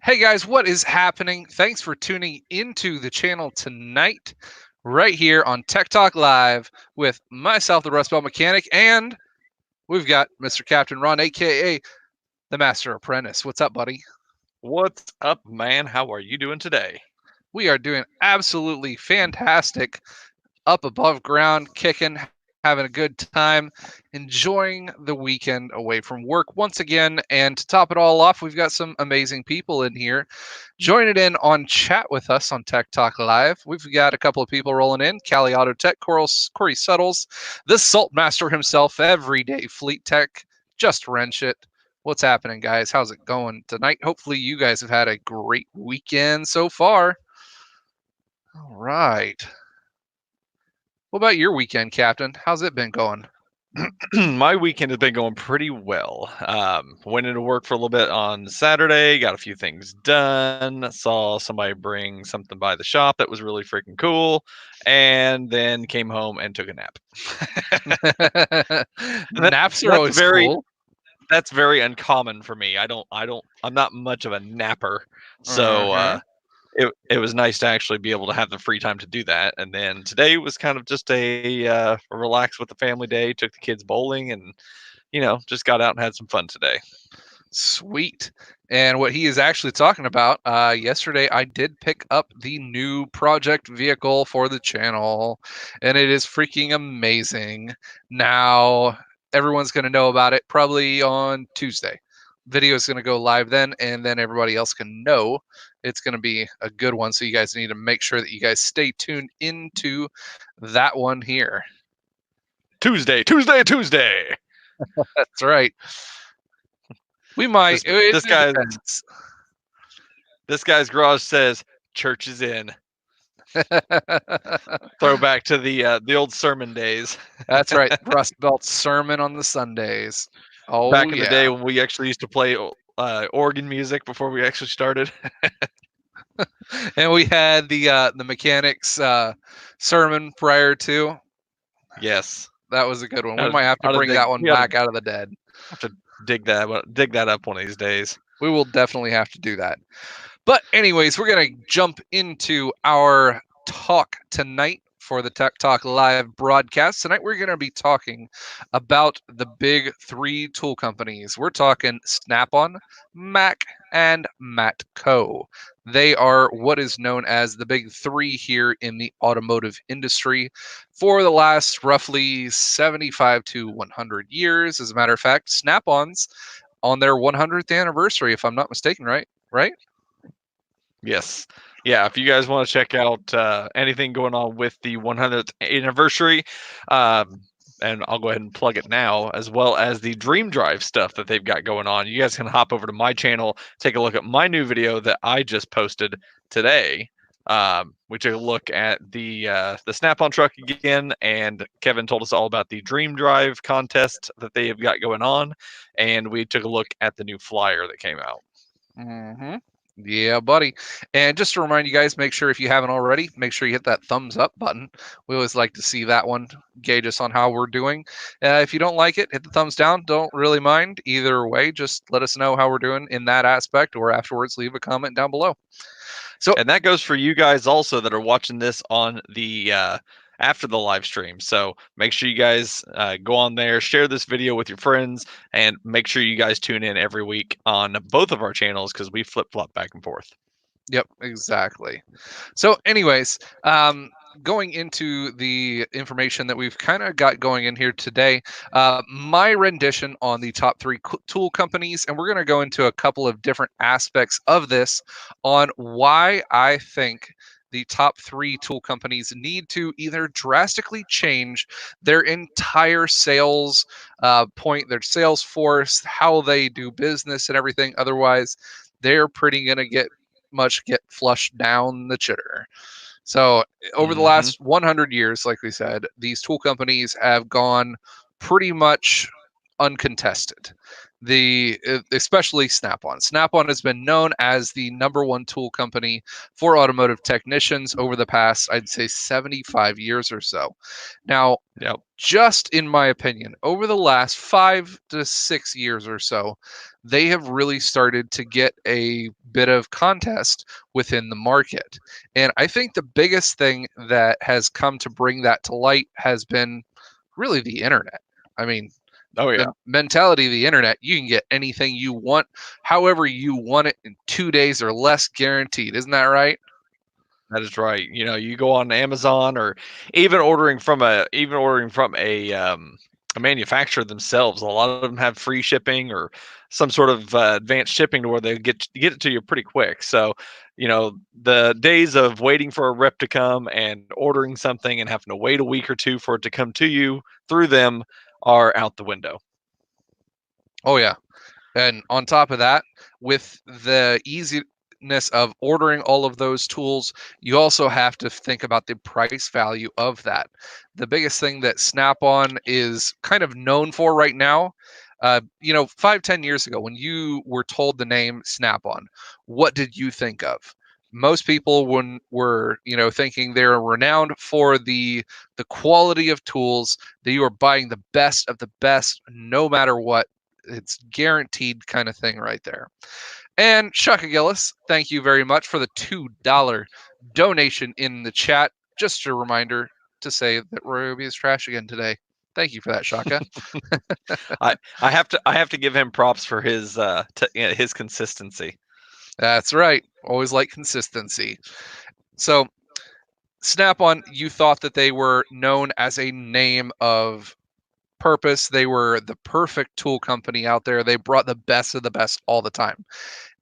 Hey guys, what is happening? Thanks for tuning into the channel tonight, right here on Tech Talk Live with myself, the Rustbelt Mechanic, and we've got Mr. Captain Ron, aka the Master Apprentice. What's up, buddy? What's up, man? How are you doing today? We are doing absolutely fantastic, up above ground, kicking, having a good time, enjoying the weekend away from work once again. And to top it all off, we've got some amazing people in here joining in on chat with us on Tech Talk Live. We've got a couple of people rolling in: Cali Auto Tech, Corey Suttles, the Salt Master himself, Everyday Fleet Tech, Just Wrench It. What's happening, guys? How's it going tonight? Hopefully, you guys have had a great weekend so far. All right. What about your weekend, Captain? How's it been going? My weekend has been going pretty well. Went into work for a little bit on Saturday, got a few things done, saw somebody bring something by the shop that was really freaking cool, and then came home and took a nap. And Naps are that's always very cool. that's very uncommon for me. I'm not much of a napper. So Uh-huh. it was nice to actually be able to have the free time to do that. And then today was kind of just a relax with the family day. Took the kids bowling, and just got out and had some fun today. Sweet. And what he is actually talking about, yesterday I did pick up the new project vehicle for the channel, and it is freaking amazing. Now, everyone's going to know about it probably on Tuesday. Video is going to go live then, and then everybody else can know it's going to be a good one. So you guys need to make sure that you guys stay tuned into that one here. Tuesday, Tuesday, Tuesday. That's right. We might. This It this guy's depends. this guy's garage says church is in. Throwback to the old sermon days. That's right. Rustbelt sermon on the Sundays. Oh Back in the day yeah. when we actually used to play organ music before we actually started. And we had the mechanics sermon prior to. Yes, That was a good one. We I'd, might have to I'd bring dig, that one we ought to back out of the dead. have to dig that up one of these days. We will definitely have to do that. But anyways, we're going to jump into our talk tonight for the Tech Talk Live broadcast. Tonight we're going to be talking about the big three tool companies. We're talking Snap-on, Mac, and Matco. They are what is known as the big three here in the automotive industry for the last roughly 75 to 100 years. As a matter of fact, Snap-ons on their 100th anniversary, if I'm not mistaken, right? Right? Yes. Yeah, if you guys want to check out anything going on with the 100th anniversary, and I'll go ahead and plug it now, as well as the Dream Drive stuff that they've got going on, you guys can hop over to my channel, take a look at my new video that I just posted today. We took a look at the Snap-on truck again, and Kevin told us all about the Dream Drive contest that they have got going on, and we took a look at the new flyer that came out. Mm-hmm. Yeah, buddy. And just to remind you guys, make sure if you haven't already, make sure you hit that thumbs up button. We always like to see that one, gauge us on how we're doing. If you don't like it, hit the thumbs down. Don't really mind either way. Just let us know how we're doing in that aspect, or afterwards, leave a comment down below. So, And that goes for you guys also that are watching this on the after the live stream. So make sure you guys go on there, share this video with your friends, and make sure you guys tune in every week on both of our channels because we flip flop back and forth. yep, exactly. So, anyways, going into the information that we've kind of got going in here today, my rendition on the top three tool companies, and we're going to go into a couple of different aspects of this on why I think the top three tool companies need to either drastically change their entire sales point, their sales force, how they do business, and everything. Otherwise, they're pretty going to get flushed down the chitter. So over the Mm-hmm. last 100 years, like we said, these tool companies have gone pretty much uncontested. especially Snap-on. Snap-on has been known as the number one tool company for automotive technicians over the past, I'd say, 75 years or so. Now, Yep. just in my opinion, over the last 5 to 6 years or so, they have really started to get a bit of contest within the market. And I think the biggest thing that has come to bring that to light has been really the internet. I mean, Oh the yeah. mentality of the internet, you can get anything you want, however you want it, in 2 days or less, guaranteed. Isn't that right? That is right. You know, you go on Amazon or even ordering from a manufacturer themselves. A lot of them have free shipping or some sort of advanced shipping to where they get it to you pretty quick. So, you know, the days of waiting for a rep to come and ordering something and having to wait a week or two for it to come to you through them are out the window. Oh yeah. And on top of that, with the easiness of ordering all of those tools, you also have to think about the price value of that. The biggest thing that Snap-on is kind of known for right now, 5, 10 years ago, when you were told the name Snap-on, what did you think of? Most people were, thinking they're renowned for the quality of tools, that you are buying the best of the best, no matter what. It's guaranteed kind of thing right there. And Shaka Gillis, thank you very much for the $2 donation in the chat. Just a reminder to say that Royobi is trash again today. Thank you for that, Shaka. I have to give him props for his consistency. That's right. Always like consistency. So, Snap On, you thought that they were known as a name of purpose. They were the perfect tool company out there. They brought the best of the best all the time.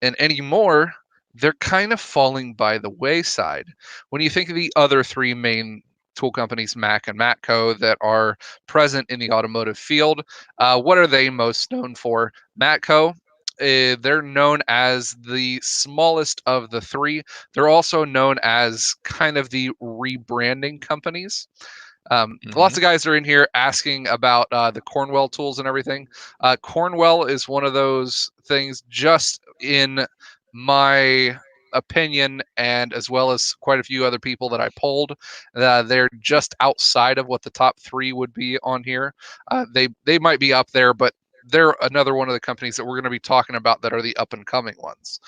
And anymore, they're kind of falling by the wayside. When you think of the other three main tool companies, Mac and Matco, that are present in the automotive field, what are they most known for? Matco, they're known as the smallest of the three. They're also known as kind of the rebranding companies. Lots Hmm. of guys are in here asking about the Cornwell tools and everything. Cornwell is one of those things, just in my opinion, and as well as quite a few other people that I polled, they're just outside of what the top three would be on here. They might be up there, but they're another one of the companies that we're going to be talking about that are the up and coming ones.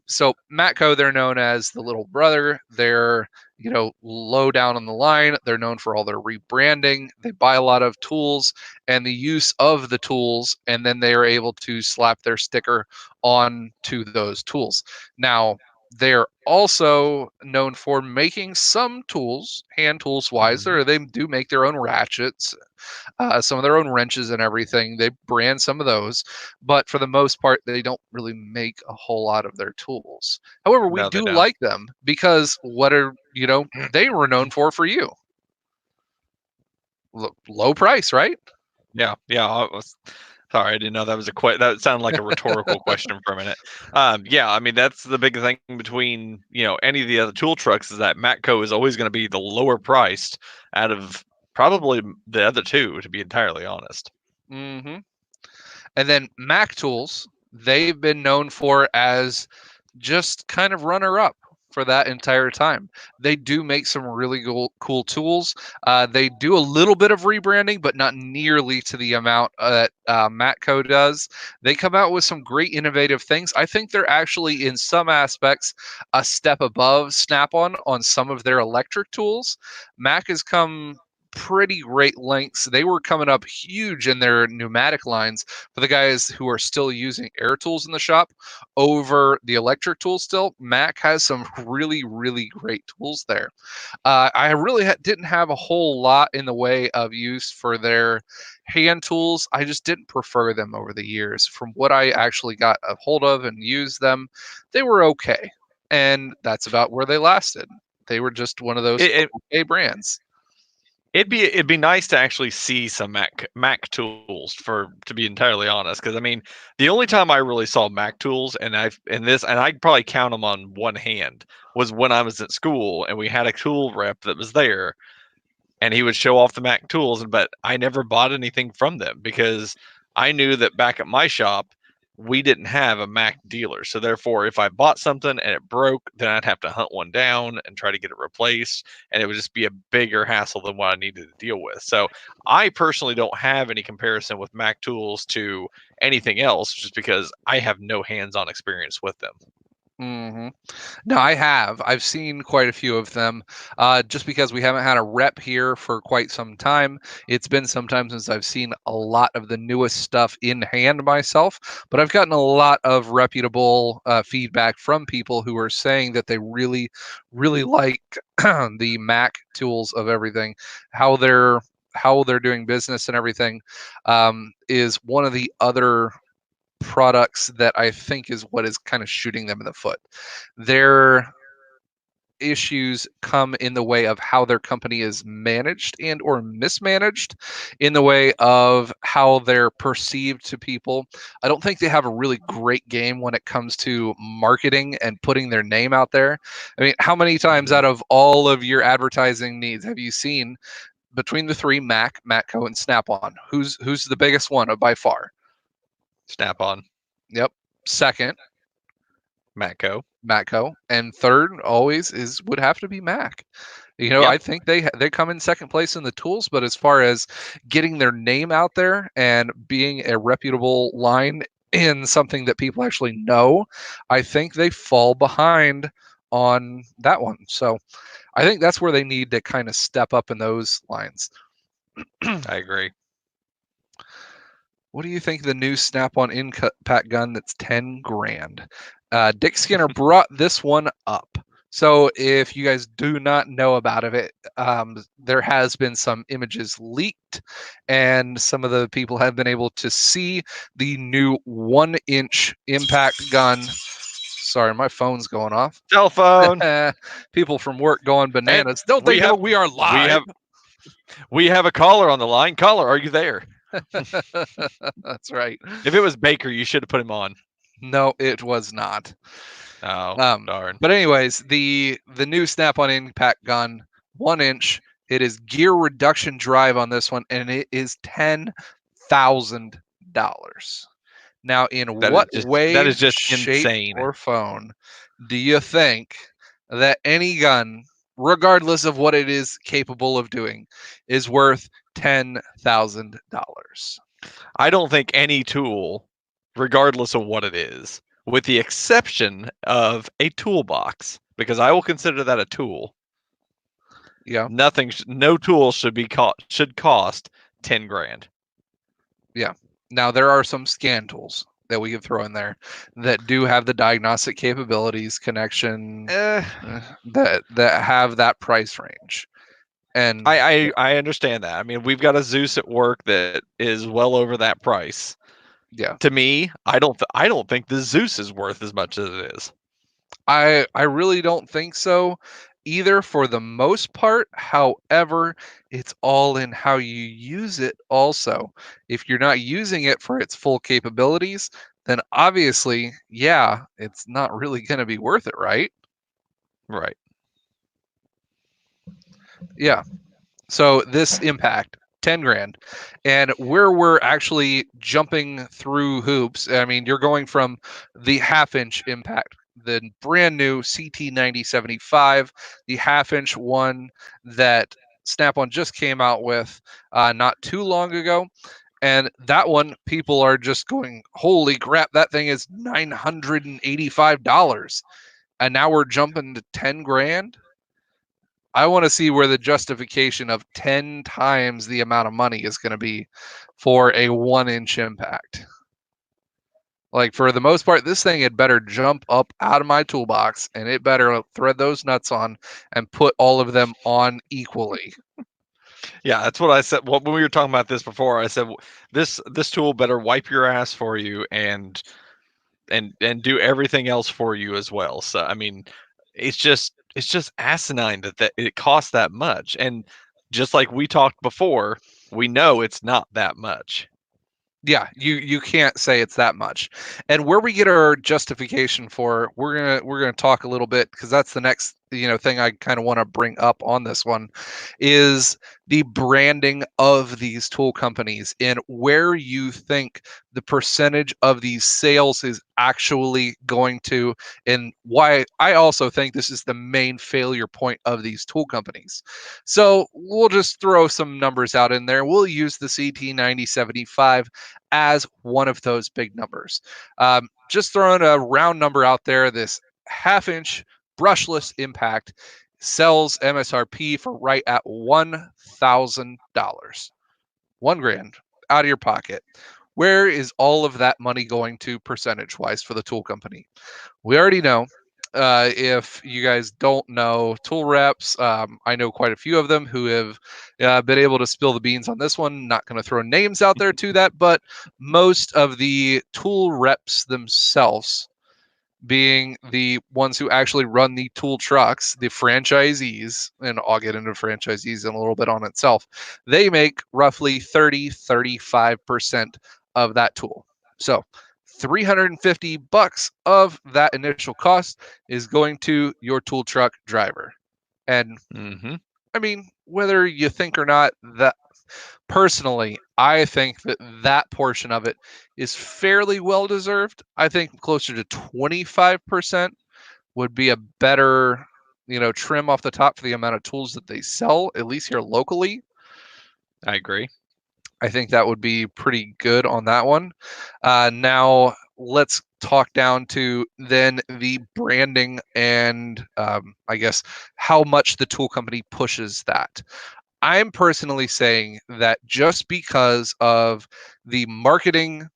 So Matco, they're known as the little brother. They're low down on the line. They're known for all their rebranding. They buy a lot of tools and the use of the tools, and then they are able to slap their sticker on to those tools. Now, they're also known for making some tools, hand tools wise, Hmm. or they do make their own ratchets, some of their own wrenches and everything. They brand some of those, but for the most part, they don't really make a whole lot of their tools. However, we No, they do don't. like them because what are they were known for you? Low price, right? Yeah, yeah. Sorry, I didn't know that was that sounded like a rhetorical question for a minute. Yeah, I mean that's the big thing between any of the other tool trucks is that Matco is always going to be the lower priced out of probably the other two, to be entirely honest. hmm And then Mac Tools, they've been known for as just kind of runner up for that entire time. They do make some really cool tools. They do a little bit of rebranding, but not nearly to the amount that Matco does. They come out with some great innovative things. I think they're actually, in some aspects, a step above Snap-on some of their electric tools. Mac has come pretty great lengths. They were coming up huge in their pneumatic lines for the guys who are still using air tools in the shop over the electric tools still. Mac has some really, really great tools there. I really didn't have a whole lot in the way of use for their hand tools. I just didn't prefer them over the years. From what I actually got a hold of and used them, they were okay. And that's about where they lasted. They were just one of those It, it okay brands. it'd be nice to actually see some Mac tools for to be entirely honest, because I mean the only time I really saw Mac tools and I'd probably count them on one hand was when I was at school and we had a tool rep that was there and he would show off the Mac tools, but I never bought anything from them because I knew that back at my shop, we didn't have a Mac dealer. So therefore, if I bought something and it broke, then I'd have to hunt one down and try to get it replaced, and it would just be a bigger hassle than what I needed to deal with. So I personally don't have any comparison with Mac tools to anything else, just because I have no hands-on experience with them. Hmm. No, I have. I've seen quite a few of them. Just because we haven't had a rep here for quite some time, it's been some time since I've seen a lot of the newest stuff in hand myself. But I've gotten a lot of reputable feedback from people who are saying that they really, really like the Mac tools of everything, how they're doing business and everything. Is one of the other products that I think is what is kind of shooting them in the foot. Their issues come in the way of how their company is managed and or mismanaged, in the way of how they're perceived to people. I don't think they have a really great game when it comes to marketing and putting their name out there. I mean, how many times Mhm. out of all of your advertising needs have you seen between the three, Mac, Matco, and Snap-on? Who's the biggest one by far? Snap on, Yep. Second, Matco. Matco, and third always is would have to be Mac. Yep, I think they come in second place in the tools, but as far as getting their name out there and being a reputable line in something that people actually know, I think they fall behind on that one. So I think that's where they need to kind of step up in those lines. I agree. What do you think of the new Snap-on impact gun that's 10 grand? Dick Skinner brought this one up. So if you guys do not know about it, there has been some images leaked, and some of the people have been able to see the new 1-inch impact gun. Sorry, my phone's going off. Cell phone. People from work going And bananas. Don't they we know have we are we live? have we have a caller on the line. Caller, are you there? That's right. If it was Baker, you should have put him on. No, it was not. Oh, Um, darn. but anyways, the new Snap-on impact gun, 1-inch. It is gear reduction drive on this one, and it is $10,000. Now, in what That way, is just shape, insane. or phone do you think that any gun, regardless of what it is capable of doing, is worth $10,000? I don't think any tool, regardless of what it is, with the exception of a toolbox, because I will consider that a tool. Yeah, No tool should cost 10 grand. yeah. Now there are some scan tools that we can throw in there that do have the diagnostic capabilities, connection, Eh, that have that price range. And I I understand that. I mean, we've got a Zeus at work that is well over that price. yeah, To me, I don't think the Zeus is worth as much as it is. I really don't think so either for the most part. However, it's all in how you use it also. If you're not using it for its full capabilities, then obviously, yeah, it's not really going to be worth it, right? Right. Yeah. So this impact, 10 grand. And where we're actually jumping through hoops, I mean, you're going from the half-inch impact, the brand new CT9075, the half-inch one that Snap-on just came out with not too long ago. And that one, people are just going, holy crap, that thing is $985. And now we're jumping to 10 grand. I want to see where the justification of 10 times the amount of money is going to be for a 1-inch impact. Like, for the most part, this thing had better jump up out of my toolbox, and it better thread those nuts on and put all of them on equally. Yeah, that's what I said. When we were talking about this before, I said this tool better wipe your ass for you and do everything else for you as well. So I mean, it's just asinine that it costs that much. And just like we talked before, we know it's not that much. Yeah, you can't say it's that much. And where we get our justification for, we're gonna talk a little bit, because that's the next thing I kind of want to bring up on this one is the branding of these tool companies and where you think the percentage of these sales is actually going to, and why I also think this is the main failure point of these tool companies. So we'll just throw some numbers out in there. We'll use the CT9075 as one of those big numbers. Just throwing a round number out there, this half-inch brushless impact sells MSRP for right at $1,000. 1 grand out of your pocket. Where is all of that money going to percentage wise for the tool company? We already know. If you guys don't know tool reps, I know quite a few of them who have been able to spill the beans on this one. Not going to throw names out there to that, but most of the tool reps themselves, being the ones who actually run the tool trucks, the franchisees, and I'll get into franchisees in a little bit on itself, they make roughly 35% of that tool. So $350 of that initial cost is going to your tool truck driver. And Mm-hmm. I mean, whether you think or not, that personally, I think that that portion of it is fairly well deserved. I think closer to 25% would be a better, trim off the top for the amount of tools that they sell, at least here locally. I agree. I think that would be pretty good on that one. Now, let's talk down to then the branding and I guess how much the tool company pushes that. I'm personally saying that just because of the marketing,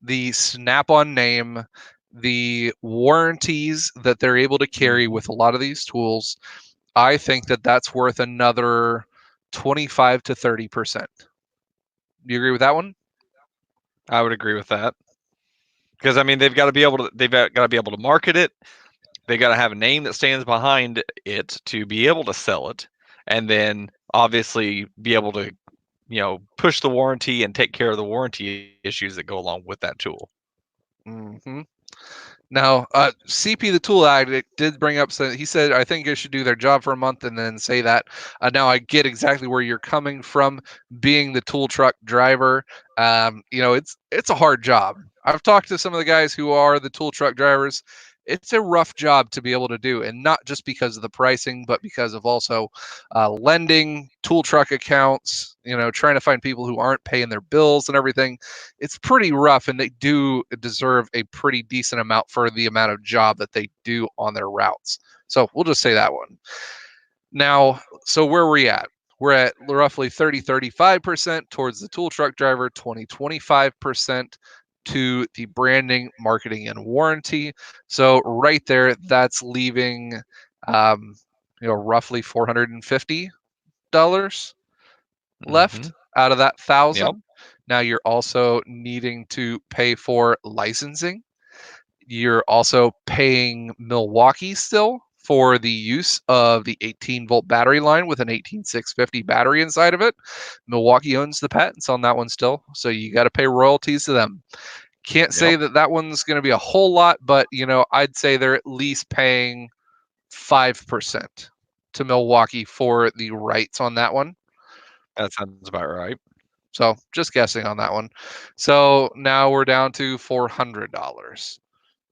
the Snap-on name, the warranties that they're able to carry Mm-hmm. with a lot of these tools, I think that that's worth another 25 to 30%. Do you agree with that one? I would agree with that because I mean they've got to be able to market it. They got to have a name that stands behind it to be able to sell it, and then obviously be able to push the warranty and take care of the warranty issues that go along with that tool. Mm-hmm. Now, CP the Tool Addict did bring up, so he said, I think they should do their job for a month and then say that. Now, I get exactly where you're coming from, being the tool truck driver. It's a hard job. I've talked to some of the guys who are the tool truck drivers. It's a rough job to be able to do, and not just because of the pricing, but because of also lending, tool truck accounts, trying to find people who aren't paying their bills and everything. It's pretty rough, and they do deserve a pretty decent amount for the amount of job that they do on their routes. So we'll just say that one. Now, so where are we at? We're at roughly 35% towards the tool truck driver, 25% to the branding, marketing, and warranty. So right there, that's leaving, um, roughly $450 Mm-hmm. left out of that Yep. 1,000. Now you're also needing to pay for licensing. You're also paying Milwaukee still for the use of the 18-volt battery line with an 18650 battery inside of it. Milwaukee owns the patents on that one still, so you got to pay royalties to them. Can't say Yep. that that one's going to be a whole lot, but I'd say they're at least paying 5% to Milwaukee for the rights on that one. That sounds about right. So just guessing on that one. So now we're down to $400.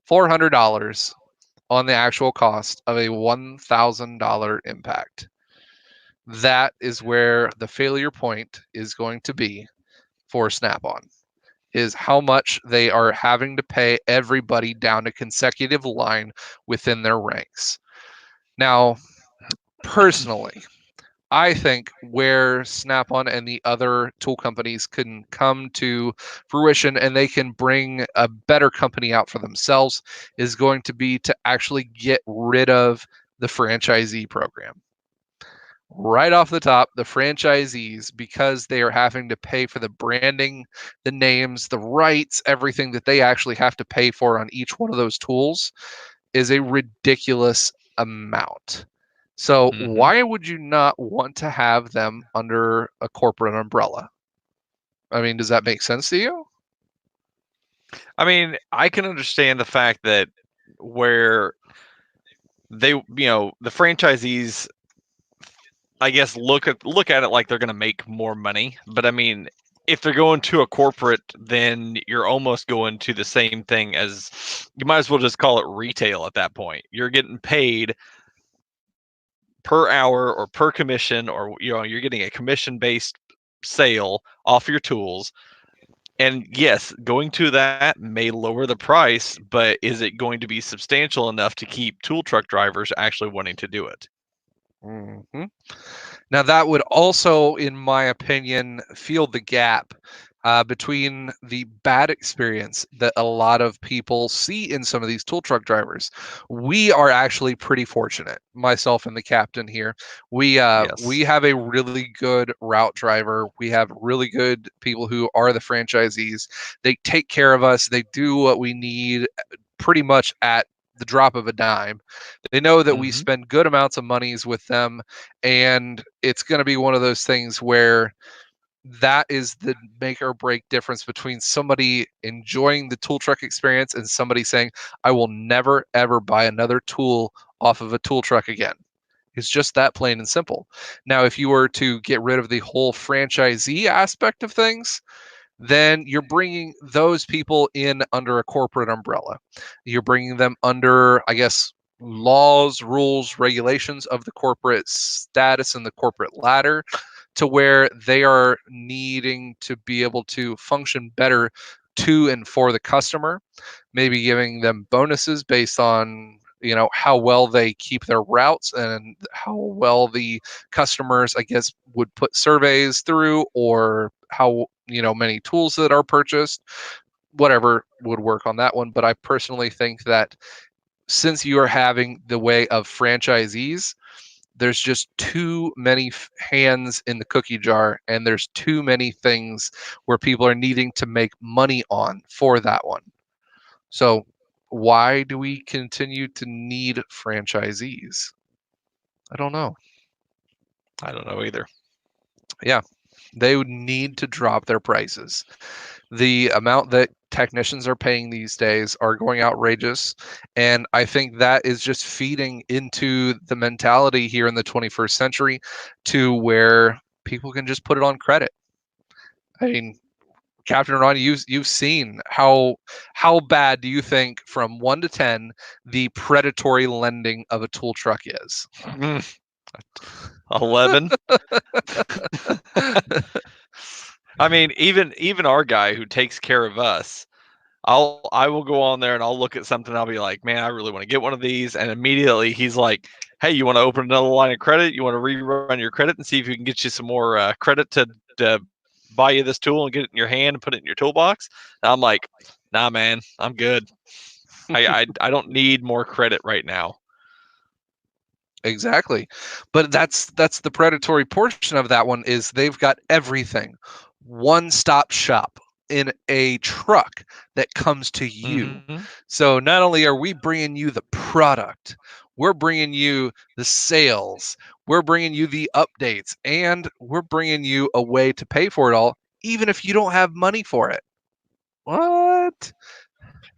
$400 on the actual cost of a $1,000 impact. That is where the failure point is going to be for Snap-on, is how much they are having to pay everybody down a consecutive line within their ranks. Now, personally, I think where Snap-on and the other tool companies can come to fruition and they can bring a better company out for themselves is going to be to actually get rid of the franchisee program. Right off the top, the franchisees, because they are having to pay for the branding, the names, the rights, everything that they actually have to pay for on each one of those tools, is a ridiculous amount. So Mm-hmm. why would you not want to have them under a corporate umbrella? I mean, does that make sense to you? I mean, I can understand the fact that where the franchisees, I guess, look at it like they're going to make more money. But I mean, if they're going to a corporate, then you're almost going to the same thing as, you might as well just call it retail at that point. You're getting paid per hour or per commission, or you're getting a commission based sale off your tools. And yes, going to that may lower the price, but is it going to be substantial enough to keep tool truck drivers actually wanting to do it? Hmm. Now, that would also, in my opinion, fill the gap between the bad experience that a lot of people see in some of these tool truck drivers. We are actually pretty fortunate, myself and the captain here. We Yes. have a really good route driver. We have really good people who are the franchisees. They take care of us. They do what we need pretty much at the drop of a dime. They know that we Hmm. spend good amounts of monies with them, and it's going to be one of those things where that is the make or break difference between somebody enjoying the tool truck experience and somebody saying, I will never ever buy another tool off of a tool truck again. It's just that plain and simple. Now, if you were to get rid of the whole franchisee aspect of things, then you're bringing those people in under a corporate umbrella. You're bringing them under, I guess, laws, rules, regulations of the corporate status and the corporate ladder, to where they are needing to be able to function better to and for the customer, maybe giving them bonuses based on how well they keep their routes and how well the customers, I guess, would put surveys through, or how many tools that are purchased. Whatever would work on that one. But I personally think that since you are having the way of franchisees, there's just too many hands in the cookie jar, and there's too many things where people are needing to make money on for that one. So why do we continue to need franchisees? I don't know. I don't know either. Yeah, they would need to drop their prices. The amount that technicians are paying these days are going outrageous, and I think that is just feeding into the mentality here in the 21st century, to where people can just put it on credit. I mean, Captain Ron, you've seen how bad do you think, from 1 to 10, the predatory lending of a tool truck is? 11. I mean, even our guy who takes care of us, I will go on there and I'll look at something. I'll be like, man, I really want to get one of these, and immediately he's like, hey, you want to open another line of credit? You want to rerun your credit and see if we can get you some more credit to buy you this tool and get it in your hand and put it in your toolbox? And I'm like, nah, man, I'm good. I don't need more credit right now. Exactly. But that's the predatory portion of that one, is they've got everything. One-stop shop in a truck that comes to you. Mm-hmm. So not only are we bringing you the product, we're bringing you the sales, we're bringing you the updates, and we're bringing you a way to pay for it all, even if you don't have money for it. What?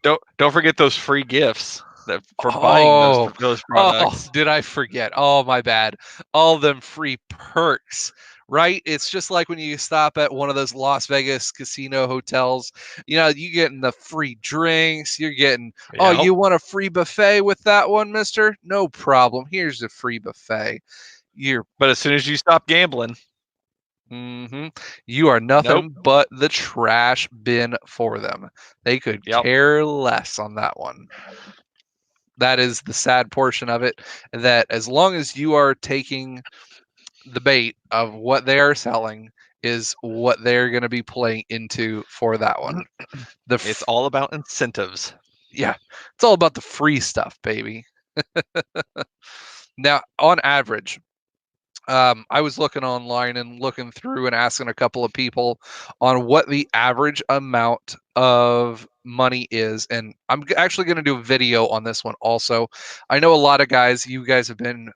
Don't forget those free gifts that for buying Oh, those oh, products. did I forget? Oh, my bad. All them free perks, right? It's just like when you stop at one of those Las Vegas casino hotels. You getting the free drinks. You're getting, oh, Yep. you want a free buffet with that one, mister? No problem. Here's the free buffet. You're But as soon as you stop gambling, hmm You are nope. nothing but the trash bin for them. They could Yep. care less on that one. That is the sad portion of it, that as long as you are taking the bait of what they are selling, is what they're going to be playing into for that one. The It's all about incentives. Yeah, it's all about the free stuff, baby. Now, on average, I was looking online and looking through and asking a couple of people on what the average amount of money is. And I'm actually going to do a video on this one also. I know a lot of guys, you guys have been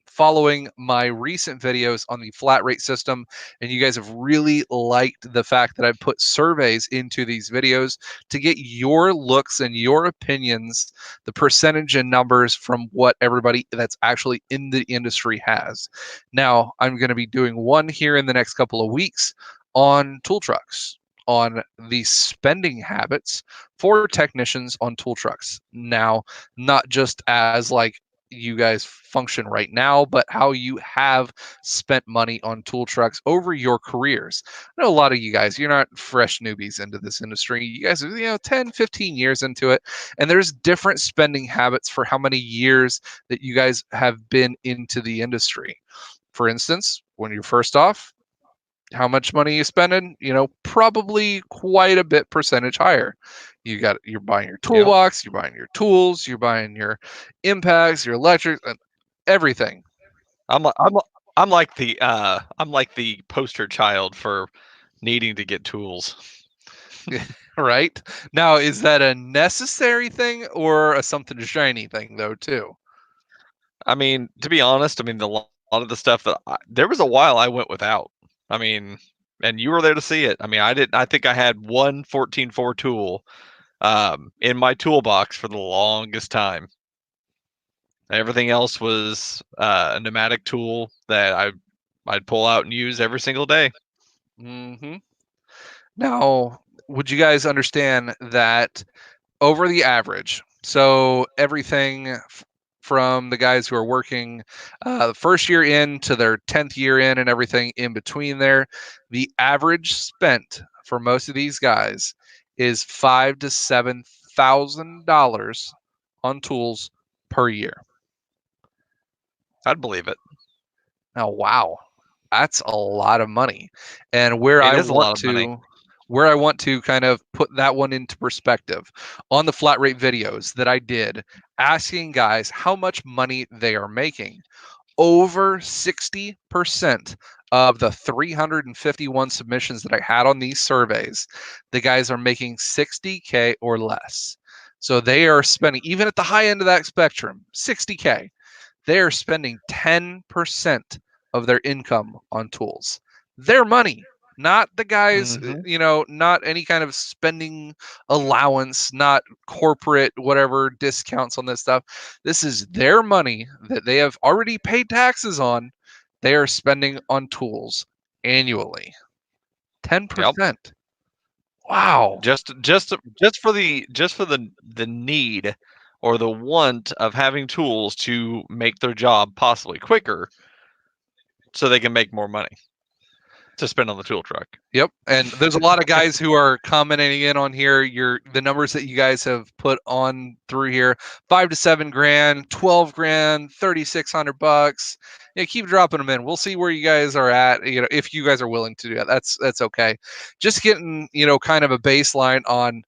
following my recent videos on the flat rate system, and you guys have really liked the fact that I put surveys into these videos to get your looks and your opinions, the percentage and numbers from what everybody that's actually in the industry has. Now, I'm going to be doing one here in the next couple of weeks on tool trucks, on the spending habits for technicians on tool trucks. Now, not just as like you guys function right now, but how you have spent money on tool trucks over your careers. I know a lot of you guys, you're not fresh newbies into this industry. You guys are, 10, 15 years into it, and there's different spending habits for how many years that you guys have been into the industry. For instance, when you're first off, how much money you spending, probably quite a bit percentage higher. You're buying your Yep. toolbox, you're buying your tools, you're buying your impacts, your electric, and everything. I'm li- I'm li- I'm like the poster child for needing to get tools. Right? Now, is that a necessary thing or a something shiny thing though too? I mean, to be honest, I mean the lot of the stuff there was a while I went without. I mean, and you were there to see it. I mean, I didn't. I think I had one 14.4 tool in my toolbox for the longest time. Everything else was a pneumatic tool that I'd pull out and use every single day. Hmm. Now, would you guys understand that over the average? So everything from the guys who are working the first year in to their 10th year in and everything in between there, the average spent for most of these guys is $5,000 to $7,000 on tools per year. I'd believe it. Now, wow, that's a lot of money. And where It I is a want lot of money. to where I want to kind of put that one into perspective on the flat rate videos that I did, asking guys how much money they are making. Over 60% of the 351 submissions that I had on these surveys, the guys are making 60K or less. So they are spending, even at the high end of that spectrum, 60K, they are spending 10% of their income on tools. Their money, not the guys, Hmm. not any kind of spending allowance, not corporate, whatever discounts on this stuff. This is their money that they have already paid taxes on. They are spending on tools annually. Yep. 10%. Wow. Just for the need or the want of having tools to make their job possibly quicker so they can make more money to spend on the tool truck. Yep, and there's a lot of guys who are commenting in on here. The numbers that you guys have put on through here: 5 to 7 grand, 12 grand, $3,600. Yeah, keep dropping them in. We'll see where you guys are at. If you guys are willing to do that, that's okay. Just getting kind of a baseline on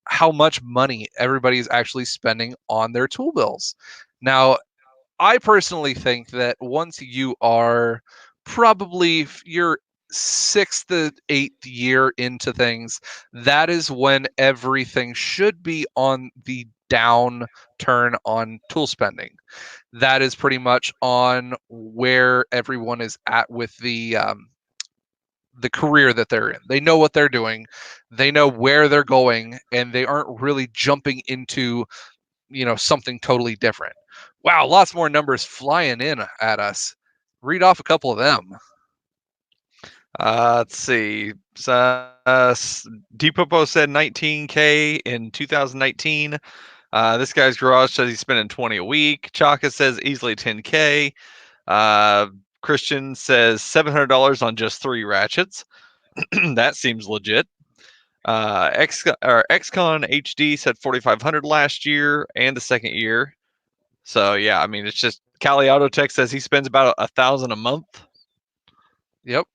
how much money everybody's actually spending on their tool bills. Now, I personally think that once you are probably your sixth to eighth year into things, that is when everything should be on the downturn on tool spending. That is pretty much on where everyone is at with the career that they're in. They know what they're doing, they know where they're going, and they aren't really jumping into something totally different. Wow, lots more numbers flying in at us. Read off a couple of them. Let's see. Depopo said 19K in 2019. This guy's garage says he's spending 20 a week. Chaka says easily 10K. Uh, Christian says $700 on just 3 ratchets. That seems legit. XCon HD said 4,500 last year and the second year. So yeah, I mean it's just Cali Auto Tech says he spends about 1,000 a month. Yep,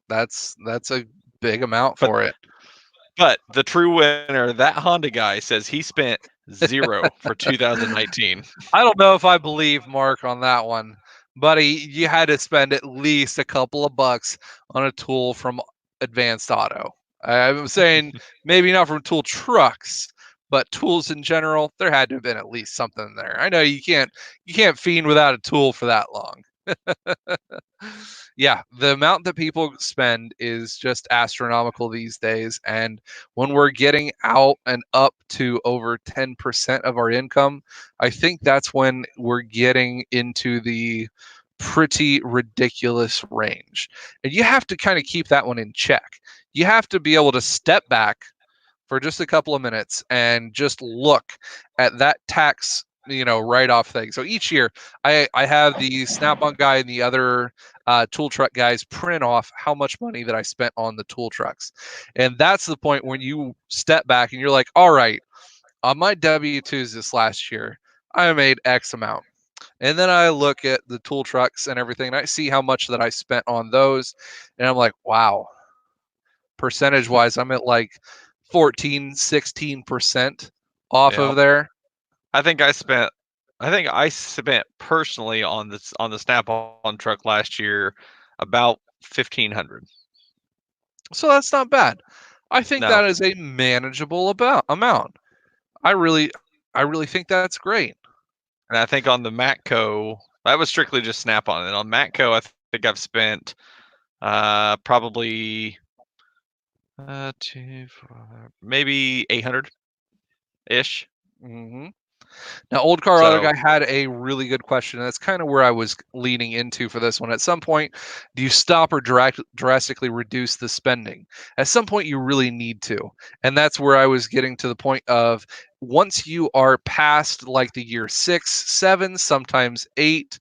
that's a big amount But for it. but the true winner, that Honda guy, says he spent zero for 2019. I don't know if I believe Mark on that one, buddy. You had to spend at least a couple of bucks on a tool from Advanced Auto. I'm saying maybe not from tool trucks, but tools in general, there had to have been at least something there. I know you can't fiend without a tool for that long. Yeah, the amount that people spend is just astronomical these days. And when we're getting out and up to over 10% of our income, I think that's when we're getting into the pretty ridiculous range. And you have to kind of keep that one in check. You have to be able to step back for just a couple of minutes and just look at that tax write-off thing. So each year I have the Snap-on guy and the other tool truck guys print off how much money that I spent on the tool trucks. And that's the point when you step back and you're like, all right, on my W2s this last year, I made X amount. And then I look at the tool trucks and everything, and I see how much that I spent on those. And I'm like, wow, percentage wise, I'm at like 14, 16% off Yeah. of there. I think I spent personally on the Snap-on truck last year about 1,500. So that's not bad. I think No, that is a manageable about amount. I really think that's great. and I think on the Matco that was strictly just Snap-on, and on Matco think I've spent probably maybe 800 ish. hmm Now, Old Car Auto So Guy had a really good question. And that's kind of where I was leaning into for this one. At some point, do you stop or drastically reduce the spending? At some point, you really need to. And that's where I was getting to the point of once you are past like the year 6, 7, sometimes 8.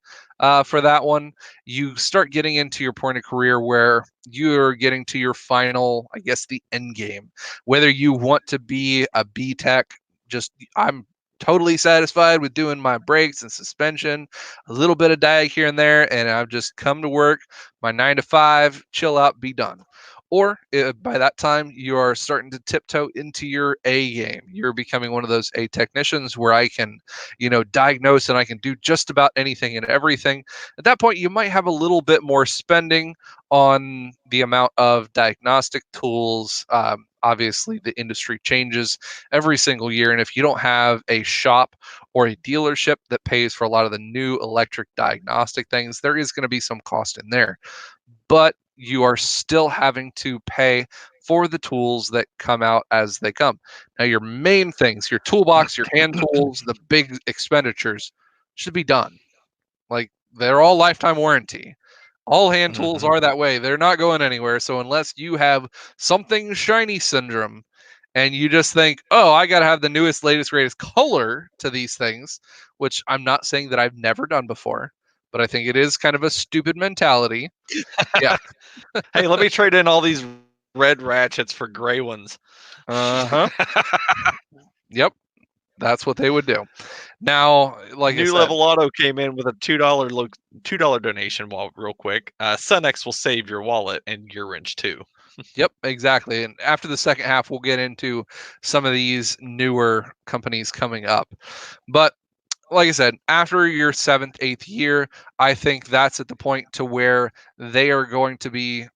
For that one, you start getting into your point of career where you're getting to your final, I guess, the end game. Whether you want to be a B Tech, just I'm totally satisfied with doing my brakes and suspension, a little bit of diag here and there, and I've just come to work, my 9 to 5, chill out, be done. Or by that time, you are starting to tiptoe into your A game. You're becoming one of those A technicians where I can, diagnose and I can do just about anything and everything. At that point, you might have a little bit more spending on the amount of diagnostic tools. Obviously, the industry changes every single year. And if you don't have a shop or a dealership that pays for a lot of the new electric diagnostic things, there is going to be some cost in there. But you are still having to pay for the tools that come out as they come. Now, your main things, your toolbox, your hand tools, the big expenditures should be done. Like they're all lifetime warranty. All hand tools mhm. are that way. They're not going anywhere. So unless you have something shiny syndrome and you just think, oh, I got to have the newest, latest, greatest color to these things, which I'm not saying that I've never done before, but I think it is kind of a stupid mentality. Yeah. Hey, let me trade in all these red ratchets for gray ones. Uh-huh. Yep. That's what they would do. Now, like I New said, Level Auto came in with a $2 donation. Real quick, SunX will save your wallet and your wrench too. yep, exactly. And after the second half, we'll get into some of these newer companies coming up. But like I said, after your 7th, 8th year, I think that's at the point to where they are going to be,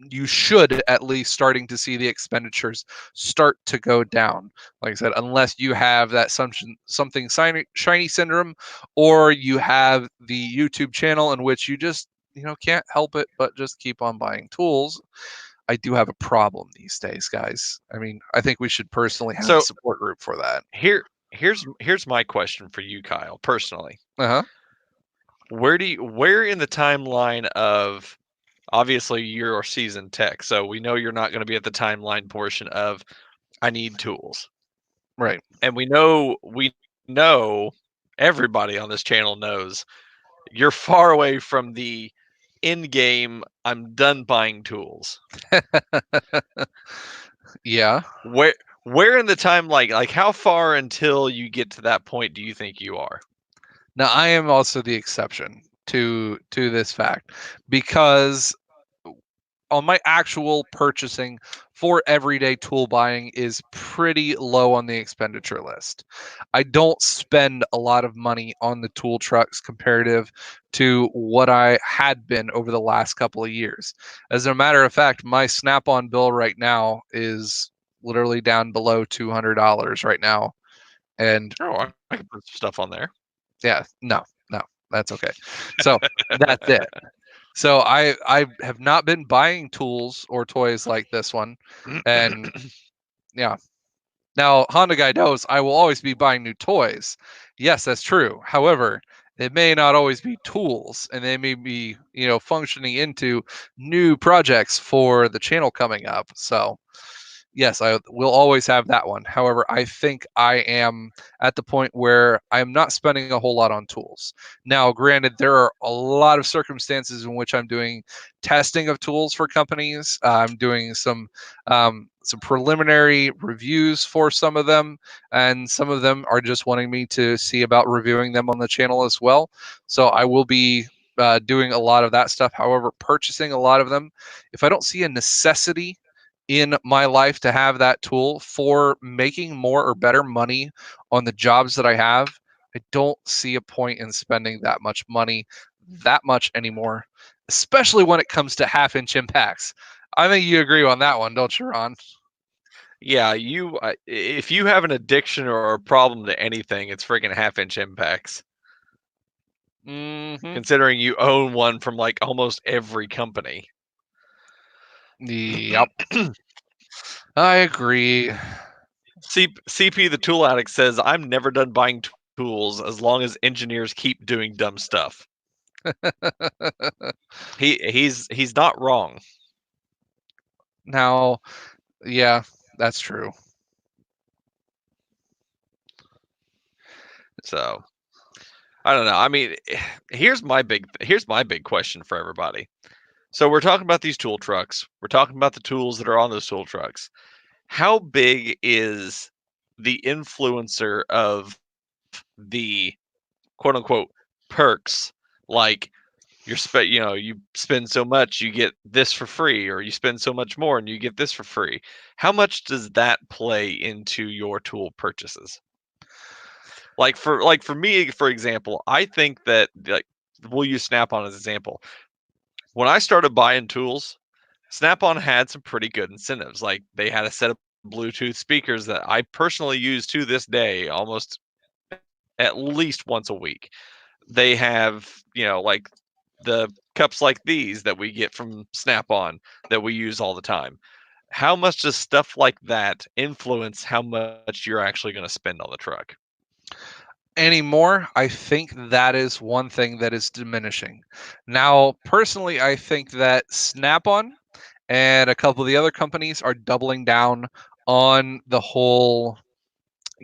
you should at least starting to see the expenditures start to go down. Like I said, unless you have that something shiny syndrome, or you have the YouTube channel in which you just, can't help it but just keep on buying tools. I do have a problem these days, guys. I mean, I think we should personally have a So support group for that. here's my question for you, Kyle. Personally, Uh-huh. where in the timeline of obviously you're a seasoned tech, so we know you're not going to be at the timeline portion of I need tools, Right. and we know everybody on this channel knows you're far away from the end game. I'm done buying tools. Yeah. Where where in the time like how far until you get to that point do you think you are? Now I am also the exception to this fact because on my actual purchasing for everyday tool buying is pretty low on the expenditure list. I don't spend a lot of money on the tool trucks comparative to what I had been over the last couple of years. As a matter of fact, my Snap-on bill right now is literally down below $200 right now And Oh, I can put some stuff on there. yeah, no, that's okay. So that's it. So I have not been buying tools or toys like this one, and yeah. Now Honda guy knows I will always be buying new toys. Yes, that's true. However, it may not always be tools, and they may be functioning into new projects for the channel coming up. So yes, I will always have that one. However, I think I am at the point where I'm not spending a whole lot on tools. Now, granted, there are a lot of circumstances in which I'm doing testing of tools for companies. I'm doing some preliminary reviews for some of them, and some of them are just wanting me to see about reviewing them on the channel as well. So I will be doing a lot of that stuff. However, purchasing a lot of them, if I don't see a necessity in my life to have that tool for making more or better money on the jobs that I have, I don't see a point in spending that much money that much anymore, especially when it comes to half-inch impacts. I think you agree on that one, don't you, Ron? Yeah, if you have an addiction or a problem to anything, it's freaking half-inch impacts. Mm-hmm. Considering you own one from like almost every company. Yep. I agree. CP the Tool Addict says, "I'm never done buying tools as long as engineers keep doing dumb stuff." He's not wrong. Now, yeah, that's true. So I don't know. I mean, here's my big question for everybody. So we're talking about these tool trucks. We're talking about the tools that are on those tool trucks. How big is the influencer of the quote unquote perks? Like you spend so much, you get this for free, or you spend so much more and you get this for free. How much does that play into your tool purchases? Like for me, for example, I think that like we'll use Snap-on as an example. When I started buying tools, Snap-on had some pretty good incentives. Like they had a set of Bluetooth speakers that I personally use to this day almost at least once a week. They have, like the cups like these that we get from Snap-on that we use all the time. How much does stuff like that influence how much you're actually going to spend on the truck? Anymore, I think that is one thing that is diminishing. Now, personally, I think that Snap-on and a couple of the other companies are doubling down on the whole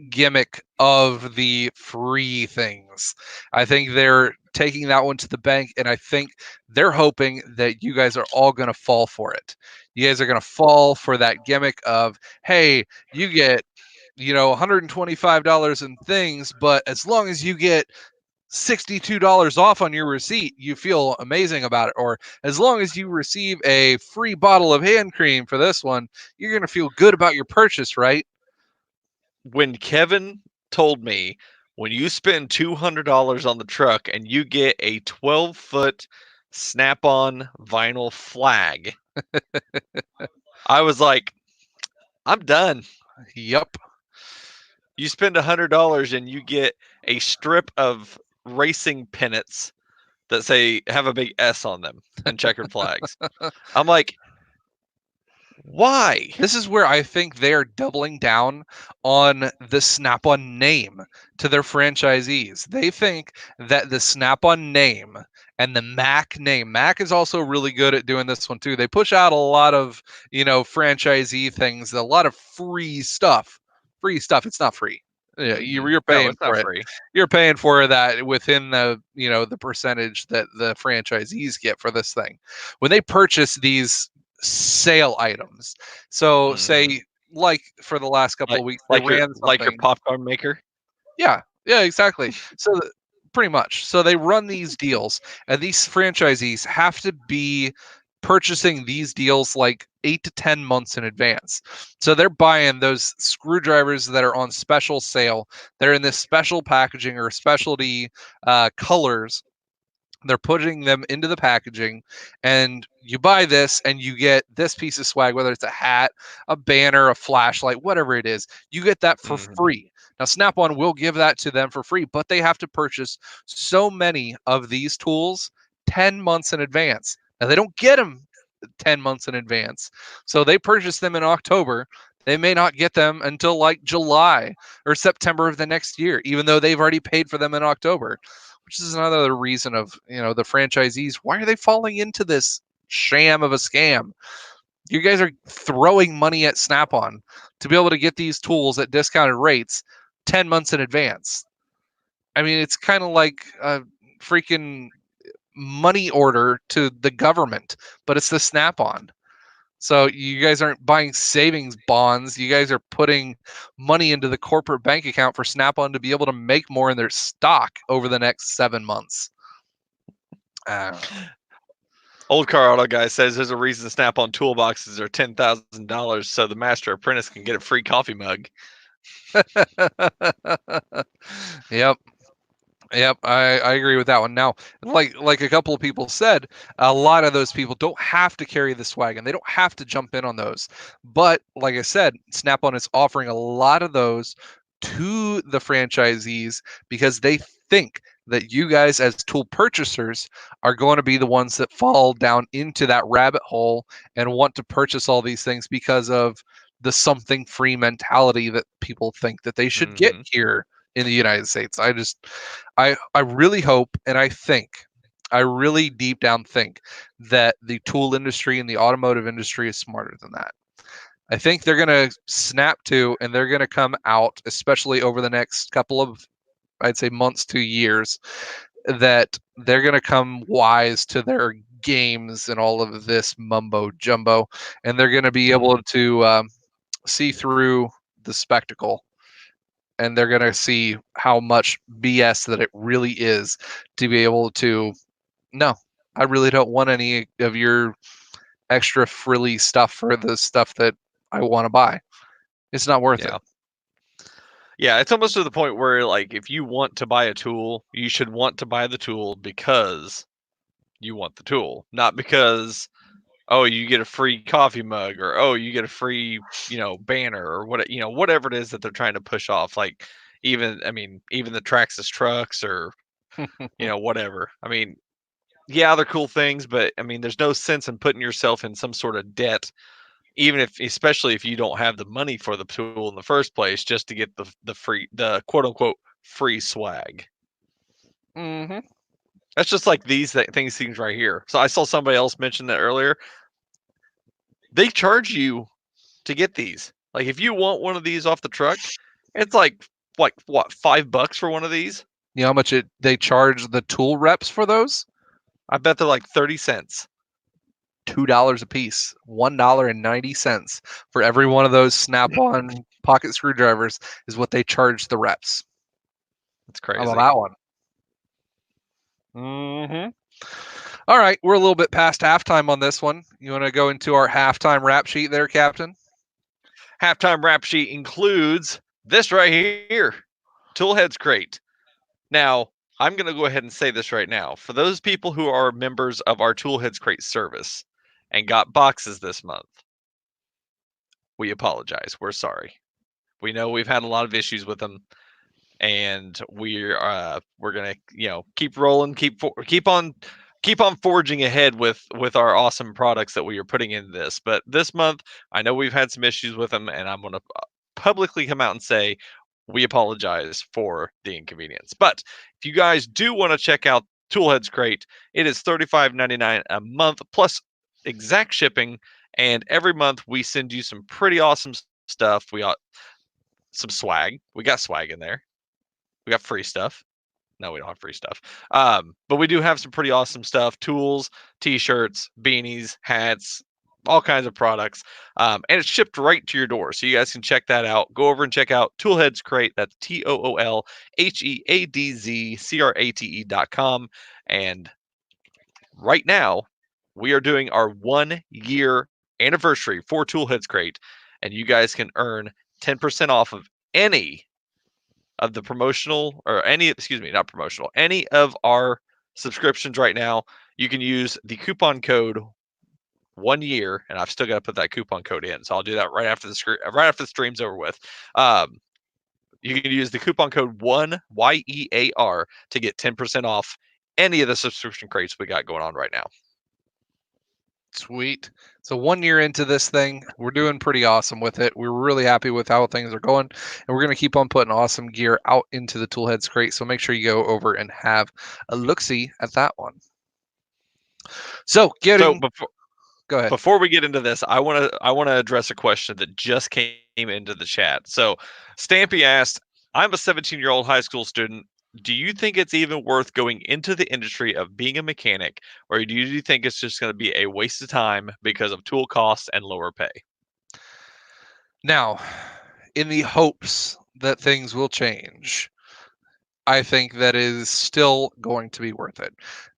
gimmick of the free things. I think they're taking that one to the bank, and I think they're hoping that you guys are all going to fall for it. You guys are going to fall for that gimmick of, hey, you get $125 in things, but as long as you get $62 off on your receipt, you feel amazing about it. Or as long as you receive a free bottle of hand cream for this one, you're going to feel good about your purchase, right? When Kevin told me, when you spend $200 on the truck and you get a 12-foot Snap-on vinyl flag, I was like, I'm done. Yep. You spend $100 and you get a strip of racing pennants that say have a big S on them and checkered flags. I'm like, why? This is where I think they're doubling down on the Snap on name to their franchisees. They think that the Snap on name and the Mac name, Mac is also really good at doing this one too. They push out a lot of, franchisee things, a lot of free stuff. Free stuff. It's not free. Yeah, you're No, paying it's for not it. free. You're paying for that within the percentage that the franchisees get for this thing. When they purchase these sale items, so Mhm. say like for the last couple Like of weeks they like your ran like your something. popcorn maker. Yeah, exactly. So pretty much. So they run these deals, and these franchisees have to be purchasing these deals like 8 to 10 months in advance. So they're buying those screwdrivers that are on special sale. They're in this special packaging or specialty colors. They're putting them into the packaging, and you buy this and you get this piece of swag, whether it's a hat, a banner, a flashlight, whatever it is. You get that for Mhm. free Now, Snap on will give that to them for free, but they have to purchase so many of these tools 10 months in advance. Now, they don't get them 10 months in advance. So they purchase them in October. They may not get them until like July or September of the next year, even though they've already paid for them in October, which is another reason of, the franchisees, why are they falling into this sham of a scam? You guys are throwing money at Snap-on to be able to get these tools at discounted rates 10 months in advance. I mean, it's kind of like a freaking money order to the government, but it's the Snap-on. So you guys aren't buying savings bonds. You guys are putting money into the corporate bank account for Snap-on to be able to make more in their stock over the next 7 months. I don't know. Old Car Auto Guy says there's a reason Snap-on toolboxes are $10,000 so the master apprentice can get a free coffee mug. Yep. Yep, I agree with that one. Now, like a couple of people said, a lot of those people don't have to carry the swag and they don't have to jump in on those. But like I said, Snap-on is offering a lot of those to the franchisees because they think that you guys as tool purchasers are going to be the ones that fall down into that rabbit hole and want to purchase all these things because of the something free mentality that people think that they should get Mm-hmm. here in the United States. I really hope and I really deep down think that the tool industry and the automotive industry is smarter than that. I think they're going to snap to and they're going to come out, especially over the next couple of, I'd say, months to years, that they're going to come wise to their games and all of this mumbo jumbo, and they're going to be able to see through the spectacle, and they're going to see how much BS that it really is to be able to, no, I really don't want any of your extra frilly stuff for the stuff that I want to buy. It's not worth it. Yeah. Yeah, it's almost to the point where, like, if you want to buy a tool, you should want to buy the tool because you want the tool, not because, oh, you get a free coffee mug or, oh, you get a free, banner or whatever it is that they're trying to push off. Like, even the Traxxas trucks or, whatever. I mean, yeah, they're cool things, but I mean, there's no sense in putting yourself in some sort of debt, especially if you don't have the money for the tool in the first place, just to get the quote unquote free swag. Mm-hmm. That's just like things right here. So I saw somebody else mention that earlier. They charge you to get these. Like if you want one of these off the truck, it's like what, $5 for one of these? You know how much they charge the tool reps for those? I bet they're like 30 cents. $2 a piece, $1.90 for every one of those Snap-on pocket screwdrivers is what they charge the reps. It's How about crazy. that one? Mm-hmm. All right, we're a little bit past halftime on this one. You want to go into our halftime rap sheet there, Captain? Halftime rap sheet includes this right here, Toolheads Crate. Now, I'm going to go ahead and say this right now. For those people who are members of our Toolheads Crate service and got boxes this month, we apologize. We're sorry. We know we've had a lot of issues with them, and we're gonna keep rolling, keep on forging ahead with our awesome products that we are putting in this. But this month, I know we've had some issues with them, and I'm gonna publicly come out and say we apologize for the inconvenience. But if you guys do want to check out Toolheads Crate, it is $35.99 a month plus exact shipping. And every month we send you some pretty awesome stuff. We got some swag. We got swag in there. We got free stuff. No, we don't have free stuff. But we do have some pretty awesome stuff: tools, t-shirts, beanies, hats, all kinds of products. And it's shipped right to your door. So you guys can check that out. Go over and check out Toolheads Crate. That's TOOLHEADZCRATE.com. And right now, we are doing our 1 year anniversary for Toolheads Crate. And you guys can earn 10% off of any of the promotional or any, excuse me, not promotional, any of our subscriptions right now. You can use the coupon code 1 year, and I've still got to put that coupon code in, so I'll do that right after the stream's over with. You can use the coupon code 1YEAR to get 10% off any of the subscription crates we got going on right now. Sweet. So 1 year into this thing, we're doing pretty awesome with it. We're really happy with how things are going, and we're going to keep on putting awesome gear out into the Toolheads crate. So make sure you go over and have a look-see at that one. So So go ahead. before we get into this, I want to address a question that just came into the chat. So Stampy asked, "I'm a 17-year-old high school student. Do you think it's even worth going into the industry of being a mechanic, or do you think it's just going to be a waste of time because of tool costs and lower pay?" Now, in the hopes that things will change, I think that is still going to be worth it.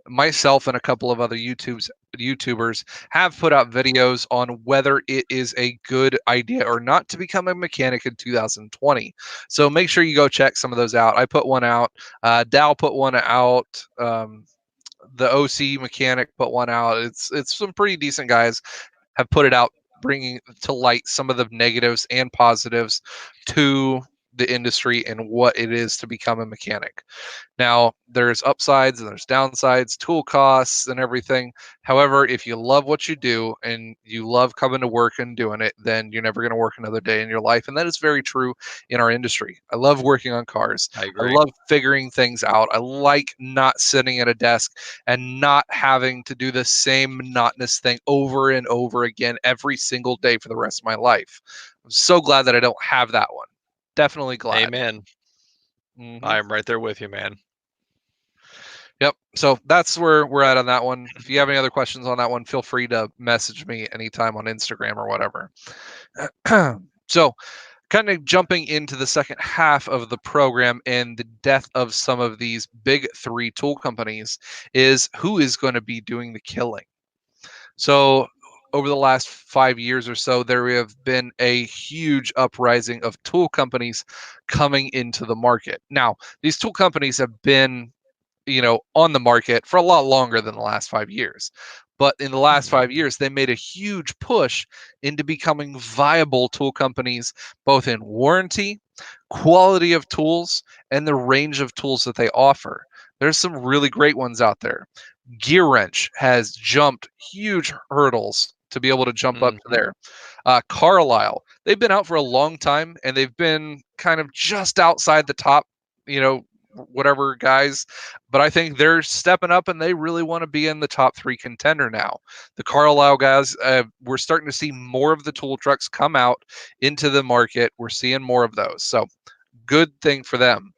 Myself and a couple of other YouTubers have put out videos on whether it is a good idea or not to become a mechanic in 2020. So make sure you go check some of those out. I put one out. Dow put one out. The OC mechanic put one out. It's some pretty decent guys have put it out, bringing to light some of the negatives and positives to the industry and what it is to become a mechanic. Now, there's upsides and there's downsides, tool costs and everything. However, if you love what you do and you love coming to work and doing it, then you're never going to work another day in your life. And that is very true in our industry. I love working on cars. I I agree. love figuring things out. I like not sitting at a desk and not having to do the same monotonous thing over and over again every single day for the rest of my life. I'm so glad that I don't have that one. Definitely glad. Amen. Mhm. I am right there with you, man. Yep. So that's where we're at on that one. If you have any other questions on that one, feel free to message me anytime on Instagram or whatever. So, kind of jumping into the second half of the program and the death of some of these big three tool companies is who is going to be doing the killing. So, over the last 5 years or so, there have been a huge uprising of tool companies coming into the market. Now, these tool companies have been on the market for a lot longer than the last 5 years. But in the last 5 years, they made a huge push into becoming viable tool companies, both in warranty, quality of tools, and the range of tools that they offer. There's some really great ones out there. Gear Wrench has jumped huge hurdles to be able to jump up to Mm-hmm. there. Carlisle, they've been out for a long time and they've been kind of just outside the top, you know, whatever guys, but I think they're stepping up and they really want to be in the top three contender now. The Carlisle guys, we're starting to see more of the tool trucks come out into the market. We're seeing more of those. So good thing for them.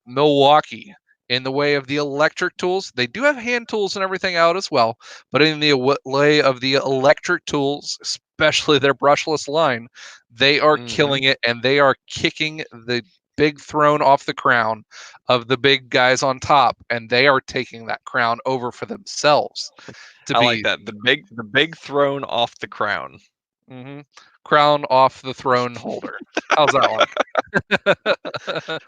Milwaukee, in the way of the electric tools, they do have hand tools and everything out as well, but in the way of the electric tools, especially their brushless line, they are Mm-hmm. killing it and they are kicking the big throne off the crown of the big guys on top, and they are taking that crown over for themselves to I like be that. The big throne off the crown. mhm, crown off the throne holder. How's that one?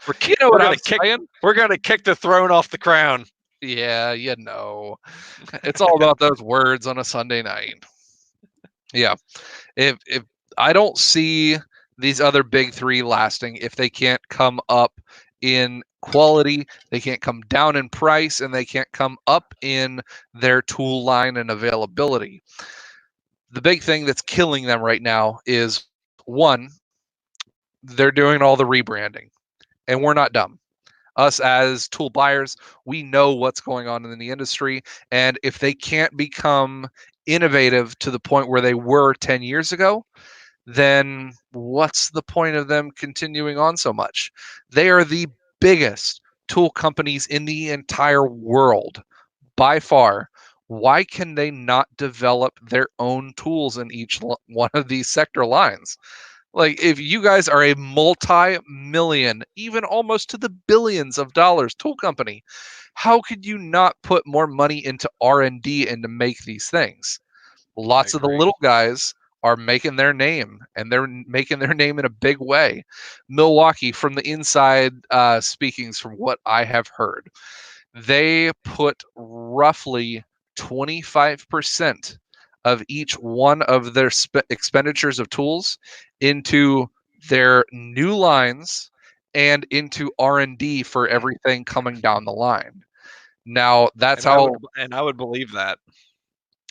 We're You ki- know we're what gonna I'm kick saying? we're gonna kick the throne off the crown. Yeah, you know. It's all about those words on a Sunday night. Yeah. If I don't see these other big three lasting if they can't come up in quality, they can't come down in price, and they can't come up in their tool line and availability. The big thing that's killing them right now is one, they're doing all the rebranding, and we're not dumb. Us as tool buyers, we know what's going on in the industry. And if they can't become innovative to the point where they were 10 years ago, then what's the point of them continuing on so much? They are the biggest tool companies in the entire world by far. Why can they not develop their own tools in each one of these sector lines? Like, if you guys are a multi-million, even almost to the billions of dollars tool company, how could you not put more money into R&D and to make these things? I Lots of the agree. little guys are making their name, and they're making their name in a big way. Milwaukee, from the inside speakings, from what I have heard, they put roughly 25% of each one of their expenditures of tools into their new lines and into R&D for everything coming down the line. Now, that's And I would how and I would believe that.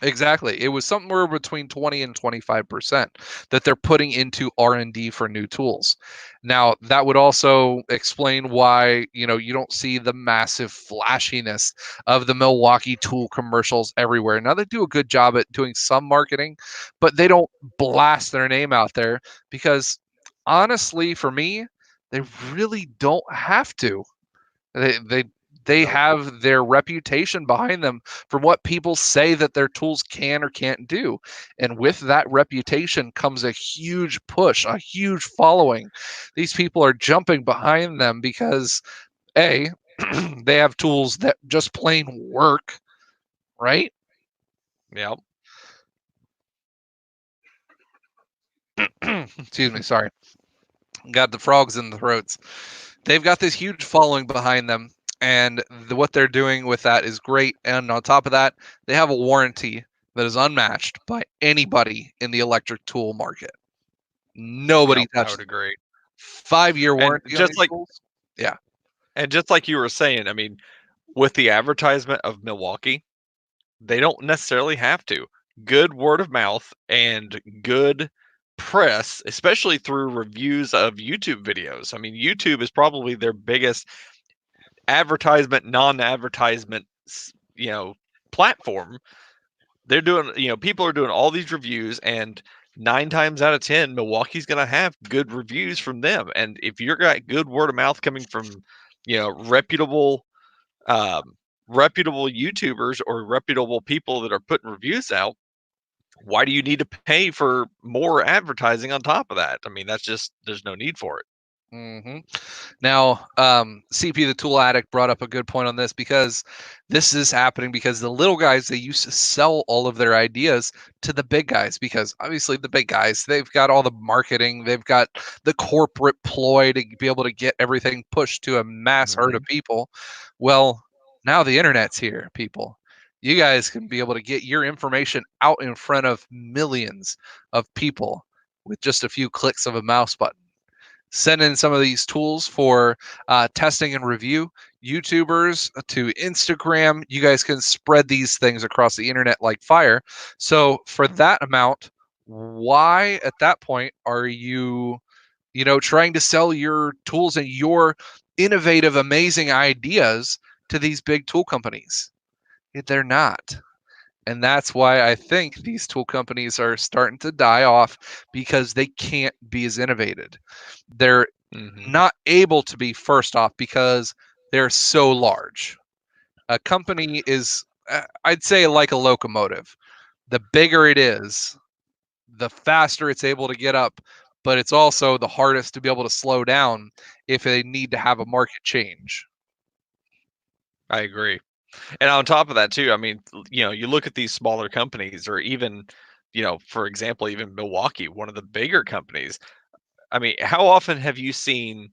exactly. It was somewhere between 20 and 25% that they're putting into R&D for new tools. Now, that would also explain why, you don't see the massive flashiness of the Milwaukee tool commercials everywhere. Now, they do a good job at doing some marketing, but they don't blast their name out there because honestly, for me, they really don't have to. They Nope. have their reputation behind them from what people say that their tools can or can't do. And with that reputation comes a huge push, a huge following. These people are jumping behind them because A, they have tools that just plain work, right? Yep. Excuse me, sorry. Got the frogs in the throats. They've got this huge following behind them, and what they're doing with that is great. And on top of that, they have a warranty that is unmatched by anybody in the electric tool market. Nobody Yep. I would touches it. agree. 5-year And warranty on these tools. Yeah. just like you were saying, I mean, with the advertisement of Milwaukee, they don't necessarily have to. Good word of mouth and good press, especially through reviews of YouTube videos. I mean, YouTube is probably their biggest advertisement, non-advertisement, you know, platform. They're doing, people are doing all these reviews, and 9 times out of 10, Milwaukee's going to have good reviews from them. And if you're got good word of mouth coming from, reputable, um, reputable YouTubers or reputable people that are putting reviews out, why do you need to pay for more advertising on top of that? I mean, that's just there's no need for it. hmm Now, CP the Tool Addict brought up a good point on this because this is happening because the little guys, they used to sell all of their ideas to the big guys because obviously the big guys, they've got all the marketing, they've got the corporate ploy to be able to get everything pushed to a mass herd of Mhm. people. Well, now the internet's here, people. You guys can be able to get your information out in front of millions of people with just a few clicks of a mouse button. Send in some of these tools for testing and review. YouTubers to Instagram, you guys can spread these things across the internet like fire. So for that amount, why at that point are you, trying to sell your tools and your innovative, amazing ideas to these big tool companies? They're not. And that's why I think these tool companies are starting to die off because they can't be as innovative. They're Mhm. not able to be first off because they're so large. A company is, I'd say, like a locomotive. The bigger it is, the faster it's able to get up, but it's also the hardest to be able to slow down if they need to have a market change. I agree. And on top of that too, I mean, you look at these smaller companies or even, for example, even Milwaukee, one of the bigger companies. I mean, how often have you seen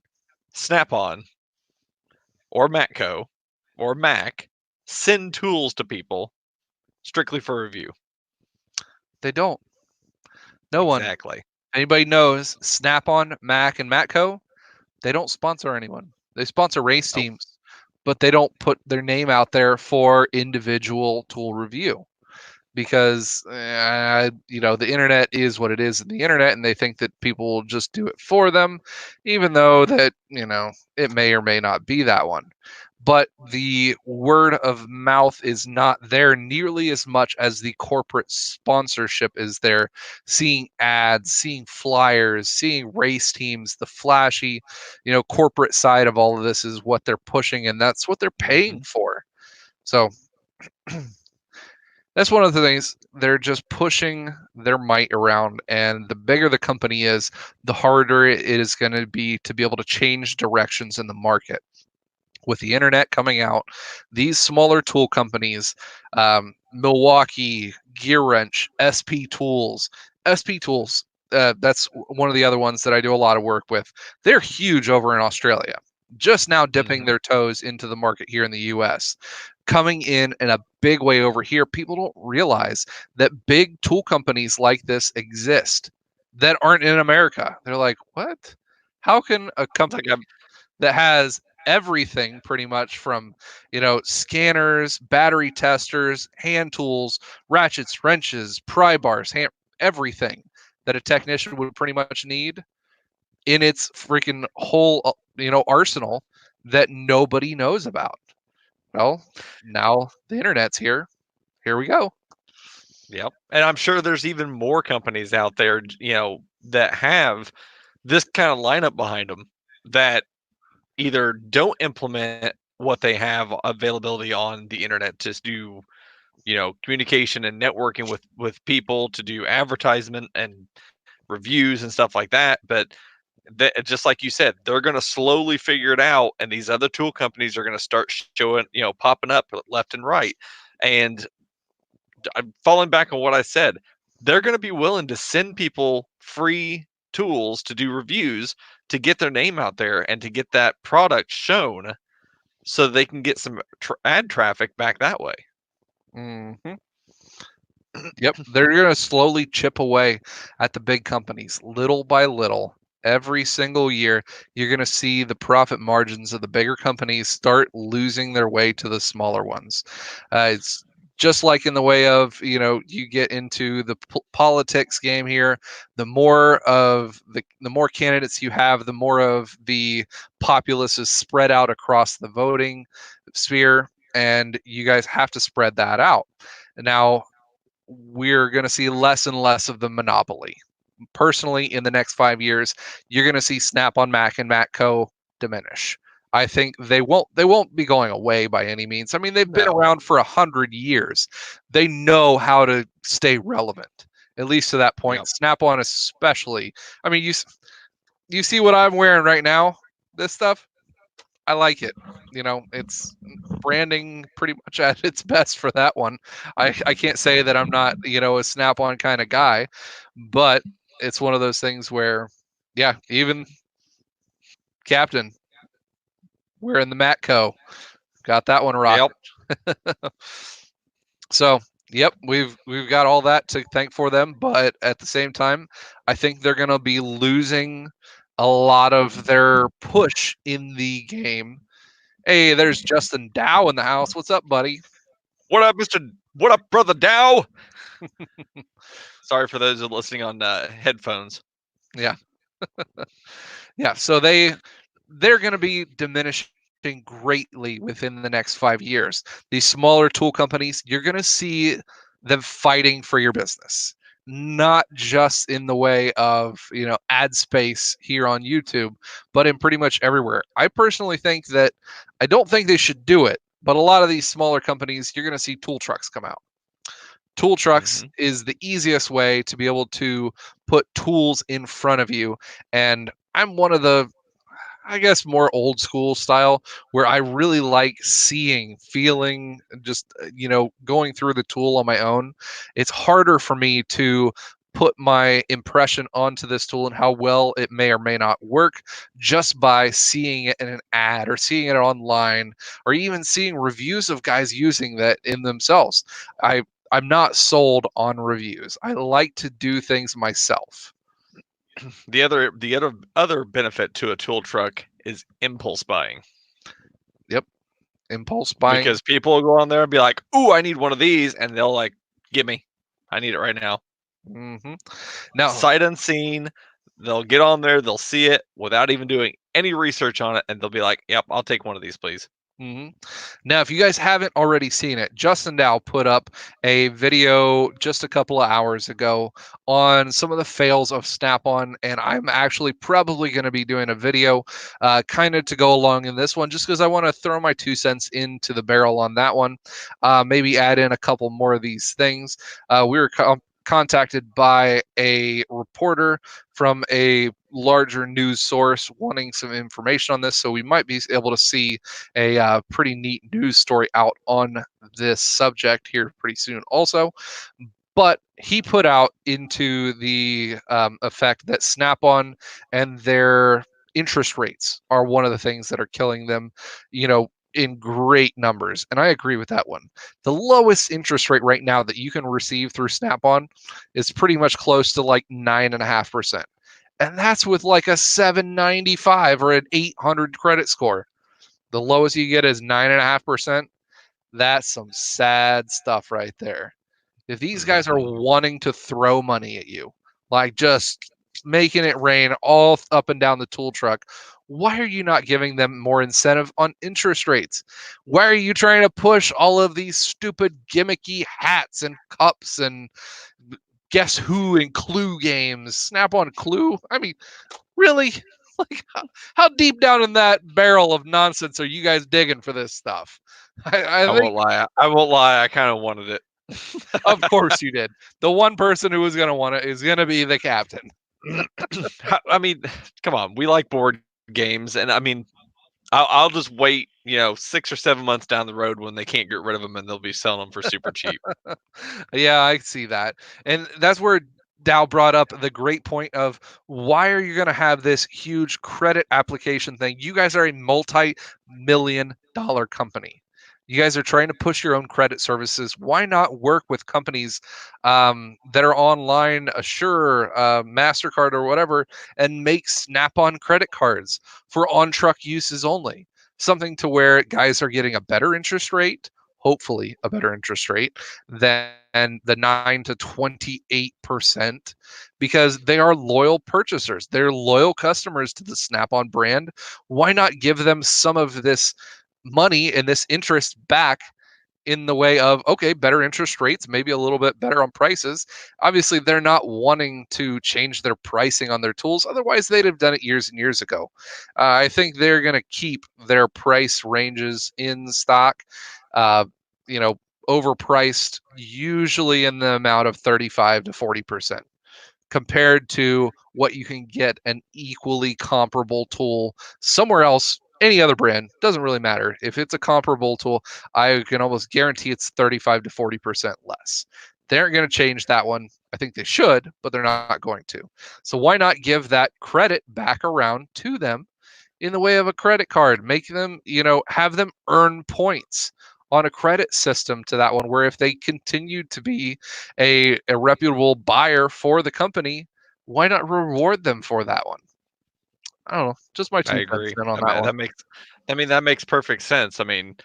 Snap-on or Matco or Mac send tools to people strictly for review? They don't. No one. Exactly. Anybody knows Snap-on, Mac, and Matco, they don't sponsor anyone. They sponsor race Nope. teams, but they don't put their name out there for individual tool review because the internet is what it is in the internet, and they think that people will just do it for them, even though that it may or may not be that one. But the word of mouth is not there nearly as much as the corporate sponsorship is there. Seeing ads, seeing flyers, seeing race teams, the flashy corporate side of all of this is what they're pushing, and that's what they're paying Mhm. for. So that's one of the things. They're just pushing their might around, and the bigger the company is, the harder it is going to be able to change directions in the market. With the internet coming out, these smaller tool companies, Milwaukee, Gear Wrench, SP Tools, that's one of the other ones that I do a lot of work with. They're huge over in Australia, just now dipping Mhm. their toes into the market here in the US. Coming in a big way over here, people don't realize that big tool companies like this exist that aren't in America. They're like, what? How can a It's like company? that has everything pretty much from, scanners, battery testers, hand tools, ratchets, wrenches, pry bars, everything that a technician would pretty much need in its freaking whole, arsenal that nobody knows about. Well, now the internet's here. Here we go. Yep. And I'm sure there's even more companies out there, that have this kind of lineup behind them that either don't implement what they have availability on the internet to do, communication and networking with people, to do advertisement and reviews and stuff like that. But just like you said, they're going to slowly figure it out, and these other tool companies are going to start showing, popping up left and right. And I'm falling back on what I said. They're going to be willing to send people free tools to do reviews to get their name out there and to get that product shown so they can get some ad traffic back that way. Hmm. Yep, they're going to slowly chip away at the big companies little by little. Every single year, you're going to see the profit margins of the bigger companies start losing their way to the smaller ones. It's just like in the way of, you get into the politics game here. The more candidates you have, the more of the populace is spread out across the voting sphere, and you guys have to spread that out. Now, we're going to see less and less of the monopoly. Personally, in the next 5 years, you're going to see Snap-on Mac and Matco diminish. I think they won't be going away by any means. I mean, they've been No. around for 100 years. They know how to stay relevant, at least to that point. Yep. Snap-on, especially. I mean, you see what I'm wearing right now. This stuff, I like it. It's branding pretty much at its best for that one. I can't say that I'm not, a snap on kind of guy, but it's one of those things where, yeah, even Captain wearing the Matco got that one Yep. rocking. So, yep, we've got all that to thank for them, but at the same time, I think they're going to be losing a lot of their push in the game. Hey, there's Justin Dow in the house. What's up, buddy? What up, Mister? What up, brother Dow? Sorry for those listening on headphones. Yeah. Yeah. So they're going to be diminishing greatly within the next 5 years. These smaller tool companies, you're going to see them fighting for your business, not just in the way of, ad space here on YouTube, but in pretty much everywhere. I personally think that I don't think they should do it, but a lot of these smaller companies, you're going to see tool trucks come out. Tool trucks Mm-hmm. is the easiest way to be able to put tools in front of you. And I'm one of the, I guess, more old school style where I really like seeing, feeling, just, going through the tool on my own. It's harder for me to put my impression onto this tool and how well it may or may not work just by seeing it in an ad or seeing it online or even seeing reviews of guys using that in themselves. I'm not sold on reviews. I like to do things myself. The other benefit to a tool truck is impulse buying, Yep. Impulse buying. because people will go on there and be like, "Ooh, I need one of these," and they'll like, "Give me, I need it right now." Hmm. Now, Sight unseen, they'll get on there, they'll see it without even doing any research on it, and they'll be like, "Yep, I'll take one of these, please." hmm now, if you guys haven't already seen it, Justin Dow put up a video just a couple of hours ago on some of the fails of Snap-on, and I'm actually probably going to be doing a video kind of to go along in this one, just because I want to throw my 2 cents into the barrel on that one. Maybe add in a couple more of these things. We were contacted by a reporter from a larger news source wanting some information on this, so we might be able to see a pretty neat news story out on this subject here pretty soon also. But he put out into the effect that Snap-on and their interest rates are one of the things that are killing them, in great numbers. And I agree with that one. The lowest interest rate right now that you can receive through Snap-on is pretty much close to like 9.5%. And that's with like a 795 or an 800 credit score. The lowest you get is 9.5%. That's some sad stuff right there. If these guys are Mhm. wanting to throw money at you, like just making it rain all up and down the tool truck, why are you not giving them more incentive on interest rates? Why are you trying to push all of these stupid gimmicky hats and cups and guess who and clue games? Snap on clue? I mean, really? Like, how deep down in that barrel of nonsense are you guys digging for this stuff? I I think, won't lie. I won't lie. I kind of wanted it. of course, you did. The one person who was going to want it is going to be the captain. I mean, come on. We like board games, and I mean, I'll just wait. 6 or 7 months down the road when they can't get rid of them, and they'll be selling them for super cheap. Yeah, I see that. And that's where Dow brought up the great point of why are you going to have this huge credit application thing? You guys are a multi-million-dollar company. You guys are trying to push your own credit services. Why not work with companies that are online, Assure, MasterCard, or whatever, and make Snap on credit cards for on truck uses only? Something to where guys are getting a better interest rate, hopefully a better interest rate than the 9 to 28% because they are loyal purchasers. They're loyal customers to the Snap-on brand. Why not give them some of this money and this interest back in the way of okay, better interest rates, maybe a little bit better on prices. Obviously, they're not wanting to change their pricing on their tools. Otherwise, they'd have done it years and years ago. I think they're going to keep their price ranges in stock. Uh, you know, overpriced, usually in the amount of 35 to 40% compared to what you can get an equally comparable tool somewhere else, any other brand, doesn't really matter. If it's a comparable tool, I can almost guarantee it's 35 to 40% less. They aren't going to change that one. I think they should, but they're not going to. So why not give that credit back around to them in the way of a credit card? Make them, have them earn points on a credit system to that one where if they continue to be a reputable buyer for the company, why not reward them for that one? I don't know. Just my I 2 cents agree. in on I that mean, one. that makes perfect sense. I mean,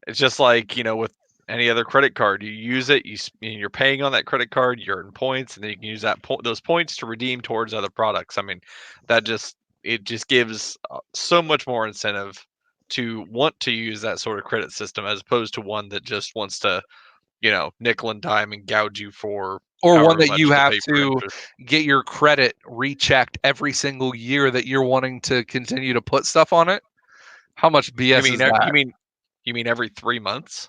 it's just like with any other credit card. You use it, you're paying on that credit card, you earn points, and then you can use those points to redeem towards other products. I mean, that just it just gives so much more incentive to want to use that sort of credit system as opposed to one that just wants to nickel and dime and gouge you for Or one however that you much to have pay for to interest. get your credit rechecked every single year that you're wanting to continue to put stuff on it. How much You BS mean is that? you mean every 3 months?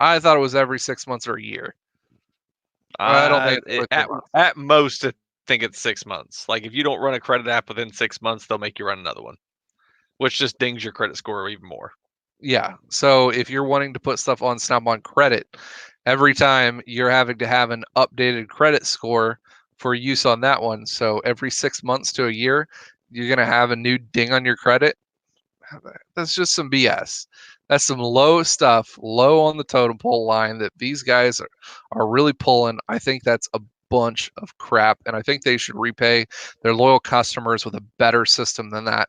I thought it was every 6 months or a year. I don't think it's every three At months. most, I think it's 6 months. Like if you don't run a credit app within 6 months, they'll make you run another one, which just dings your credit score even more. Yeah. So if you're wanting to put stuff on Snap on credit, every time you're having to have an updated credit score for use on that one. So every 6 months to a year, you're going to have a new ding on your credit. That's just some BS. That's some low stuff, low on the totem pole line that these guys are really pulling. I think that's a bunch of crap, and I think they should repay their loyal customers with a better system than that.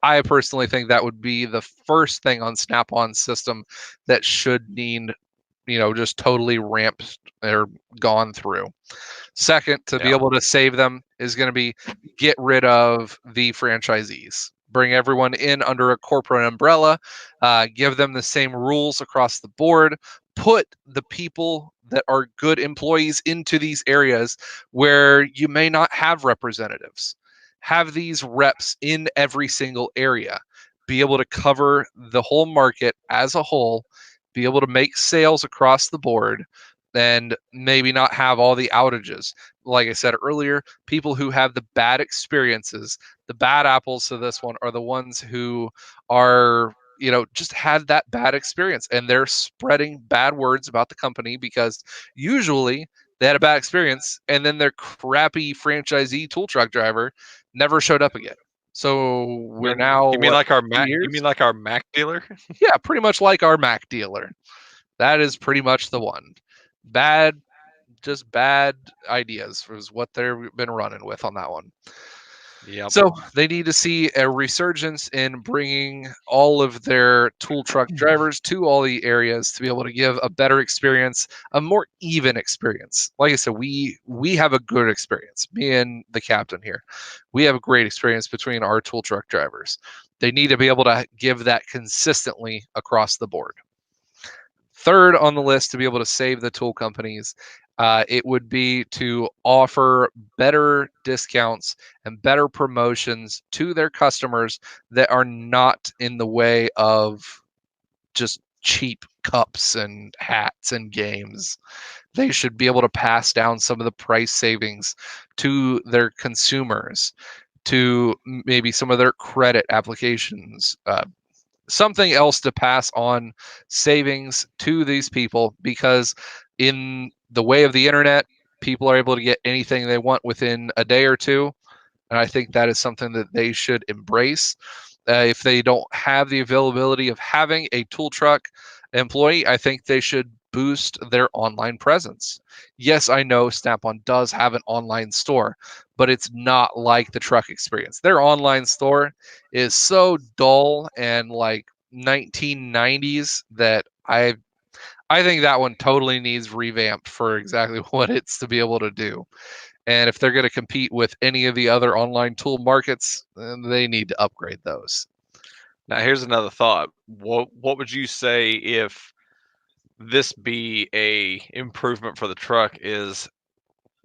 I personally think that would be the first thing on Snap-on's system that should need, just totally ramped or gone through. Second, to be Yeah. able to save them is going to be get rid of the franchisees. Bring everyone in under a corporate umbrella, give them the same rules across the board, put the people that are good employees into these areas where you may not have representatives. Have these reps in every single area, be able to cover the whole market as a whole, be able to make sales across the board, and maybe not have all the outages. Like I said earlier, people who have the bad experiences, the bad apples to this one are the ones who are, just had that bad experience and they're spreading bad words about the company because usually they had a bad experience and then their crappy franchisee tool truck driver never showed up again. So we're now You mean what, like our 2 Mac? You years? mean like our Mac dealer? Yeah, pretty much like our Mac dealer. That is pretty much the one. Bad ideas was what they've been running with on that one. Yep. So they need to see a resurgence in bringing all of their tool truck drivers to all the areas to be able to give a better experience, a more even experience. Like I said, we have a good experience. Me and the captain here, we have a great experience between our tool truck drivers. They need to be able to give that consistently across the board. Third on the list to be able to save the tool companies, it would be to offer better discounts and better promotions to their customers that are not in the way of just cheap cups and hats and games. They should be able to pass down some of the price savings to their consumers, to maybe some of their credit applications, something else to pass on savings to these people, because in the way of the internet, people are able to get anything they want within a day or two. And I think that is something that they should embrace. If they don't have the availability of having a tool truck employee, I think they should boost their online presence. Yes, I know Snap on does have an online store, but it's not like the truck experience. Their online store is so dull and like 1990s that I think that one totally needs revamped for exactly what it's to be able to do. And if they're going to compete with any of the other online tool markets, then they need to upgrade those. Now here's another thought. What would you say if this be a improvement for the truck is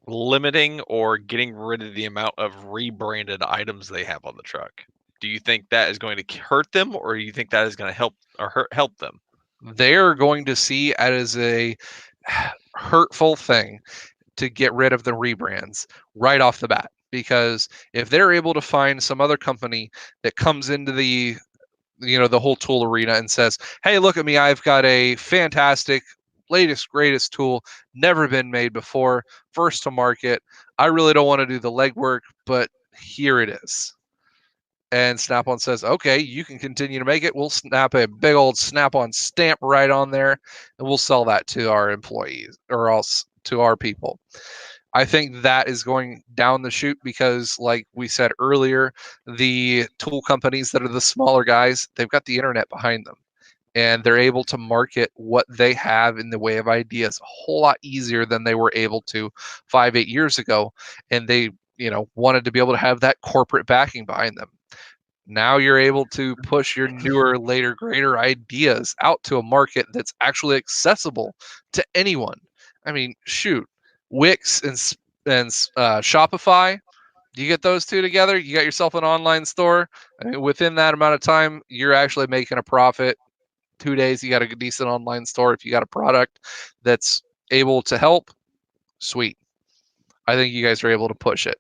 limiting or getting rid of the amount of rebranded items they have on the truck? Do you think that is going to hurt them, or do you think that is going to help or help them? They're going to see it as a hurtful thing to get rid of the rebrands right off the bat. Because if they're able to find some other company that comes into the whole tool arena and says, hey, look at me, I've got a fantastic latest greatest tool, never been made before, first to market, I really don't want to do the legwork, but here it is. And Snap on says, okay, you can continue to make it, we'll snap a big old Snap on stamp right on there, and we'll sell that to our employees, or else to our people. I think that is going down the chute because, like we said earlier, the tool companies that are the smaller guys, they've got the internet behind them, and they're able to market what they have in the way of ideas a whole lot easier than they were able to 5, 8 years ago. And they, wanted to be able to have that corporate backing behind them. Now you're able to push your newer, later, greater ideas out to a market that's actually accessible to anyone. I mean, shoot, Wix and Shopify. You get those two together, you got yourself an online store. I mean, within that amount of time, you're actually making a profit. 2 days, you got a decent online store. If you got a product that's able to help, sweet. I think you guys are able to push it.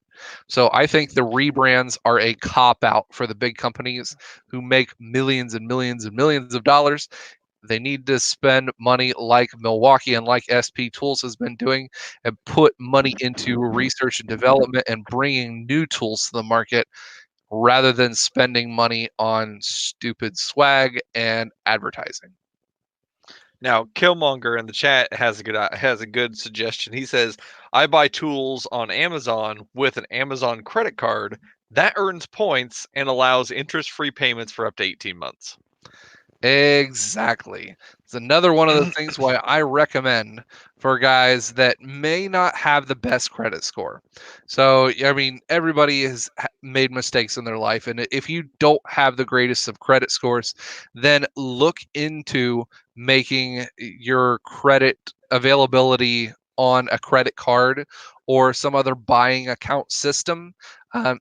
So I think the rebrands are a cop out for the big companies who make millions and millions and millions of dollars. They need to spend money like Milwaukee and like SP Tools has been doing, and put money into research and development and bringing new tools to the market, rather than spending money on stupid swag and advertising. Now, Killmonger in the chat has a good suggestion. He says, "I buy tools on Amazon with an Amazon credit card that earns points and allows interest-free payments for up to 18 months." Exactly. It's another one of the things why I recommend for guys that may not have the best credit score. So, I mean, everybody has made mistakes in their life. And if you don't have the greatest of credit scores, then look into making your credit availability on a credit card or some other buying account system,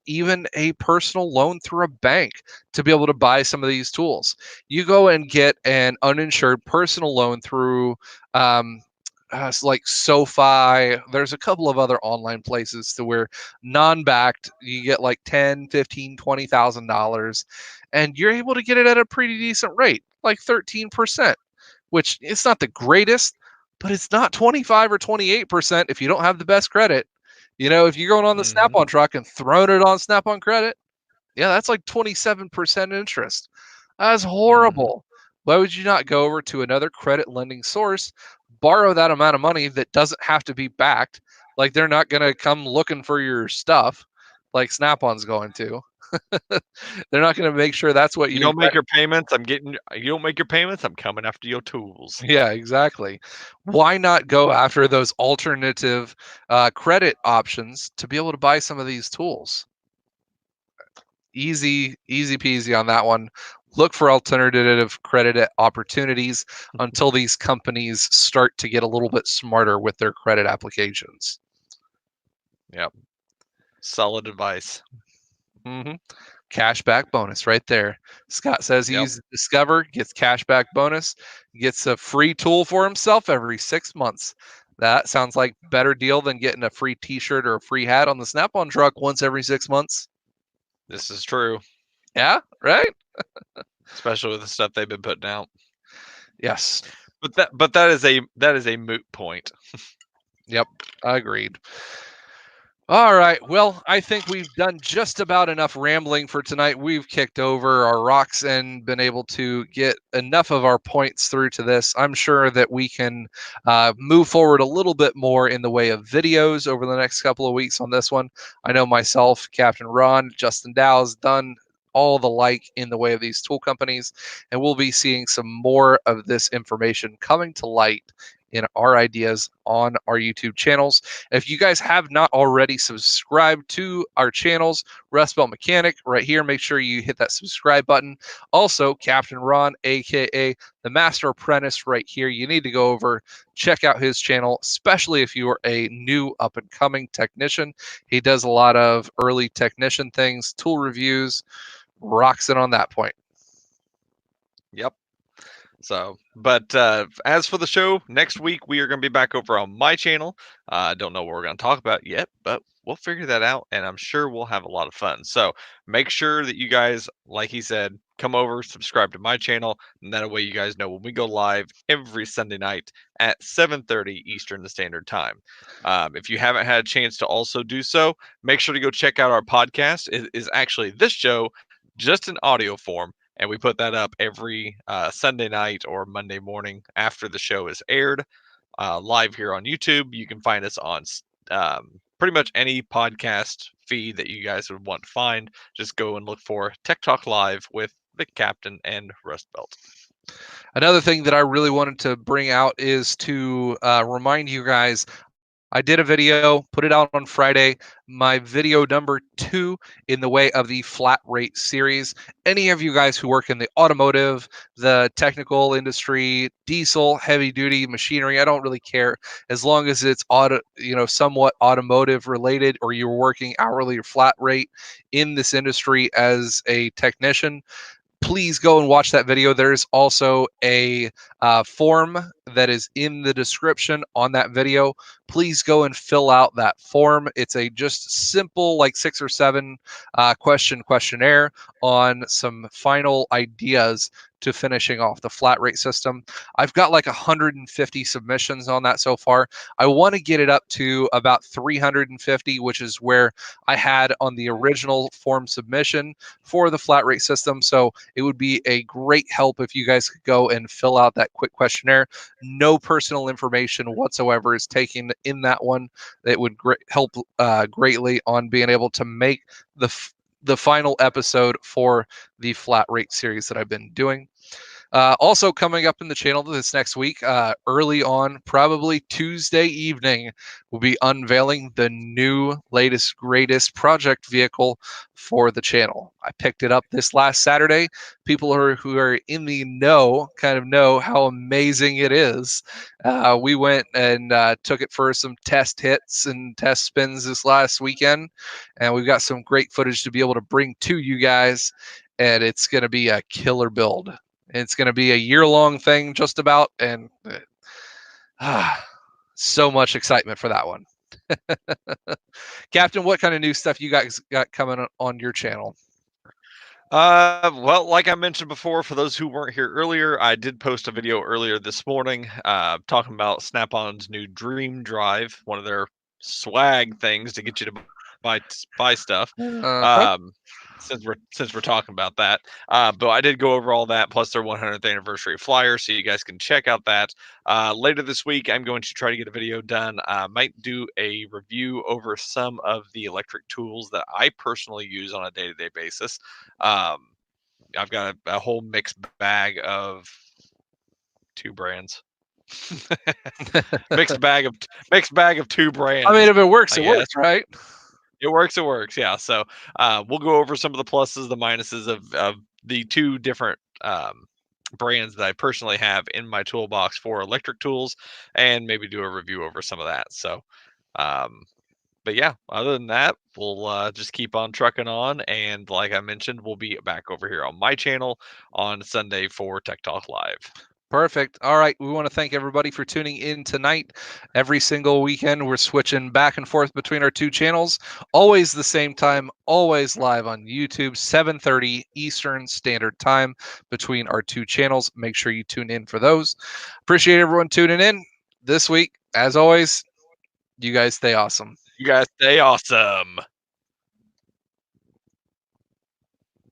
even a personal loan through a bank to be able to buy some of these tools. You go and get an uninsured personal loan through like SoFi. There's a couple of other online places to where non-backed, you get like 10, 15, $20,000, and you're able to get it at a pretty decent rate, like 13%, which it's not the greatest, but it's not 25 or 28% if you don't have the best credit. If you're going on the Hmm. Snap-on truck and throwing it on Snap-on credit, yeah, that's like 27% interest. That's Hmm. horrible. Why would you not go over to another credit lending source, borrow that amount of money that doesn't have to be backed? Like they're not going to come looking for your stuff. like Snap-on's going to. They're not going to make sure that's what You you don't make your payments, I'm getting. You don't make your payments, I'm coming after your tools. Yeah, exactly. Why not go after those alternative credit options to be able to buy some of these tools? Easy peasy on that one. Look for alternative credit opportunities until these companies start to get a little bit smarter with their credit applications. Yep. Solid advice. hmm Cashback bonus right there. Scott says he Yep. uses Discover, gets cashback bonus, gets a free tool for himself every 6 months. That sounds like better deal than getting a free T-shirt or a free hat on the Snap-on truck once every 6 months. This is true, Yeah, right. especially with the stuff they've been putting out. Yes. But that is a moot point. Yep. Agreed. All right. Well, I think we've done just about enough rambling for tonight. We've kicked over our rocks and been able to get enough of our points through to this. I'm sure that we can move forward a little bit more in the way of videos over the next couple of weeks on this one. I know myself, Captain Ron, Justin Dow's done all the like in the way of these tool companies, and we'll be seeing some more of this information coming to light in our ideas on our YouTube channels. If you guys have not already subscribed to our channels, Rustbelt Mechanic, right here, make sure you hit that subscribe button. Also, Captain Ron, aka the Master Apprentice, right here. You need to go over, check out his channel, especially if you are a new up and coming technician. He does a lot of early technician things, tool reviews, rocks it on that point. Yep. So, but as for the show, next week we are going to be back over on my channel. I don't know what we're going to talk about yet, but we'll figure that out, and I'm sure we'll have a lot of fun. So make sure that you guys, like he said, come over, subscribe to my channel, and that way you guys know when we go live every Sunday night at 7:30 Eastern Standard Time. If you haven't had a chance to also do so, make sure to go check out our podcast. It is actually this show, just in audio form, and we put that up every Sunday night or Monday morning after the show is aired, live here on YouTube. You can find us on pretty much any podcast feed that you guys would want to find. Just go and look for Tech Talk Live with the Captain and Rustbelt. Another thing that I really wanted to bring out is to remind you guys I did a video, put it out on Friday, my video number 2 in the way of the flat rate series. Any of you guys who work in the automotive, the technical industry, diesel, heavy duty machinery, I don't really care as long as it's somewhat automotive related or you're working hourly or flat rate in this industry as a technician. Please go and watch that video. There's also a form that is in the description on that video. Please go and fill out that form. It's a just simple, like 6 or 7 questionnaire on some final ideas to finishing off the flat rate system. I've got like 150 submissions on that so far. I want to get it up to about 350, which is where I had on the original form submission for the flat rate system. So it would be a great help if you guys could go and fill out that quick questionnaire. No personal information whatsoever is taken in that one. It would help greatly on being able to make the final episode for the flat rate series that I've been doing. Also coming up in the channel this next week, early on, probably Tuesday evening, we'll be unveiling the new, latest, greatest project vehicle for the channel. I picked it up this last Saturday. People who are in the know kind of know how amazing it is. We went and took it for some test hits and test spins this last weekend, and we've got some great footage to be able to bring to you guys, and it's going to be a killer build. It's going to be a year-long thing, just about, and so much excitement for that one. Captain, what kind of new stuff you guys got coming on your channel? Well, like I mentioned before, for those who weren't here earlier, I did post a video earlier this morning talking about Snap-on's new Dream Drive, one of their swag things to get you to buy stuff. Uh-huh. Um, since we're talking about that, but I did go over all that plus their 100th anniversary flyer, so you guys can check out that. Later this week, I'm going to try to get a video done. Might do a review over some of the electric tools that I personally use on a day-to-day basis. I've got a whole mixed bag of two brands. mixed bag of two I mean, brands, if it works, I it guess. works, right? It works, it works. Yeah. So we'll go over some of the pluses, the minuses of the two different brands that I personally have in my toolbox for electric tools, and maybe do a review over some of that. So but yeah, other than that, we'll just keep on trucking on. And like I mentioned, we'll be back over here on my channel on Sunday for Tech Talk Live. Perfect. All right. We want to thank everybody for tuning in tonight. Every single weekend, we're switching back and forth between our two channels. Always the same time, always live on YouTube, 7:30 Eastern Standard Time between our two channels. Make sure you tune in for those. Appreciate everyone tuning in this week. As always, you guys stay awesome. You guys stay awesome.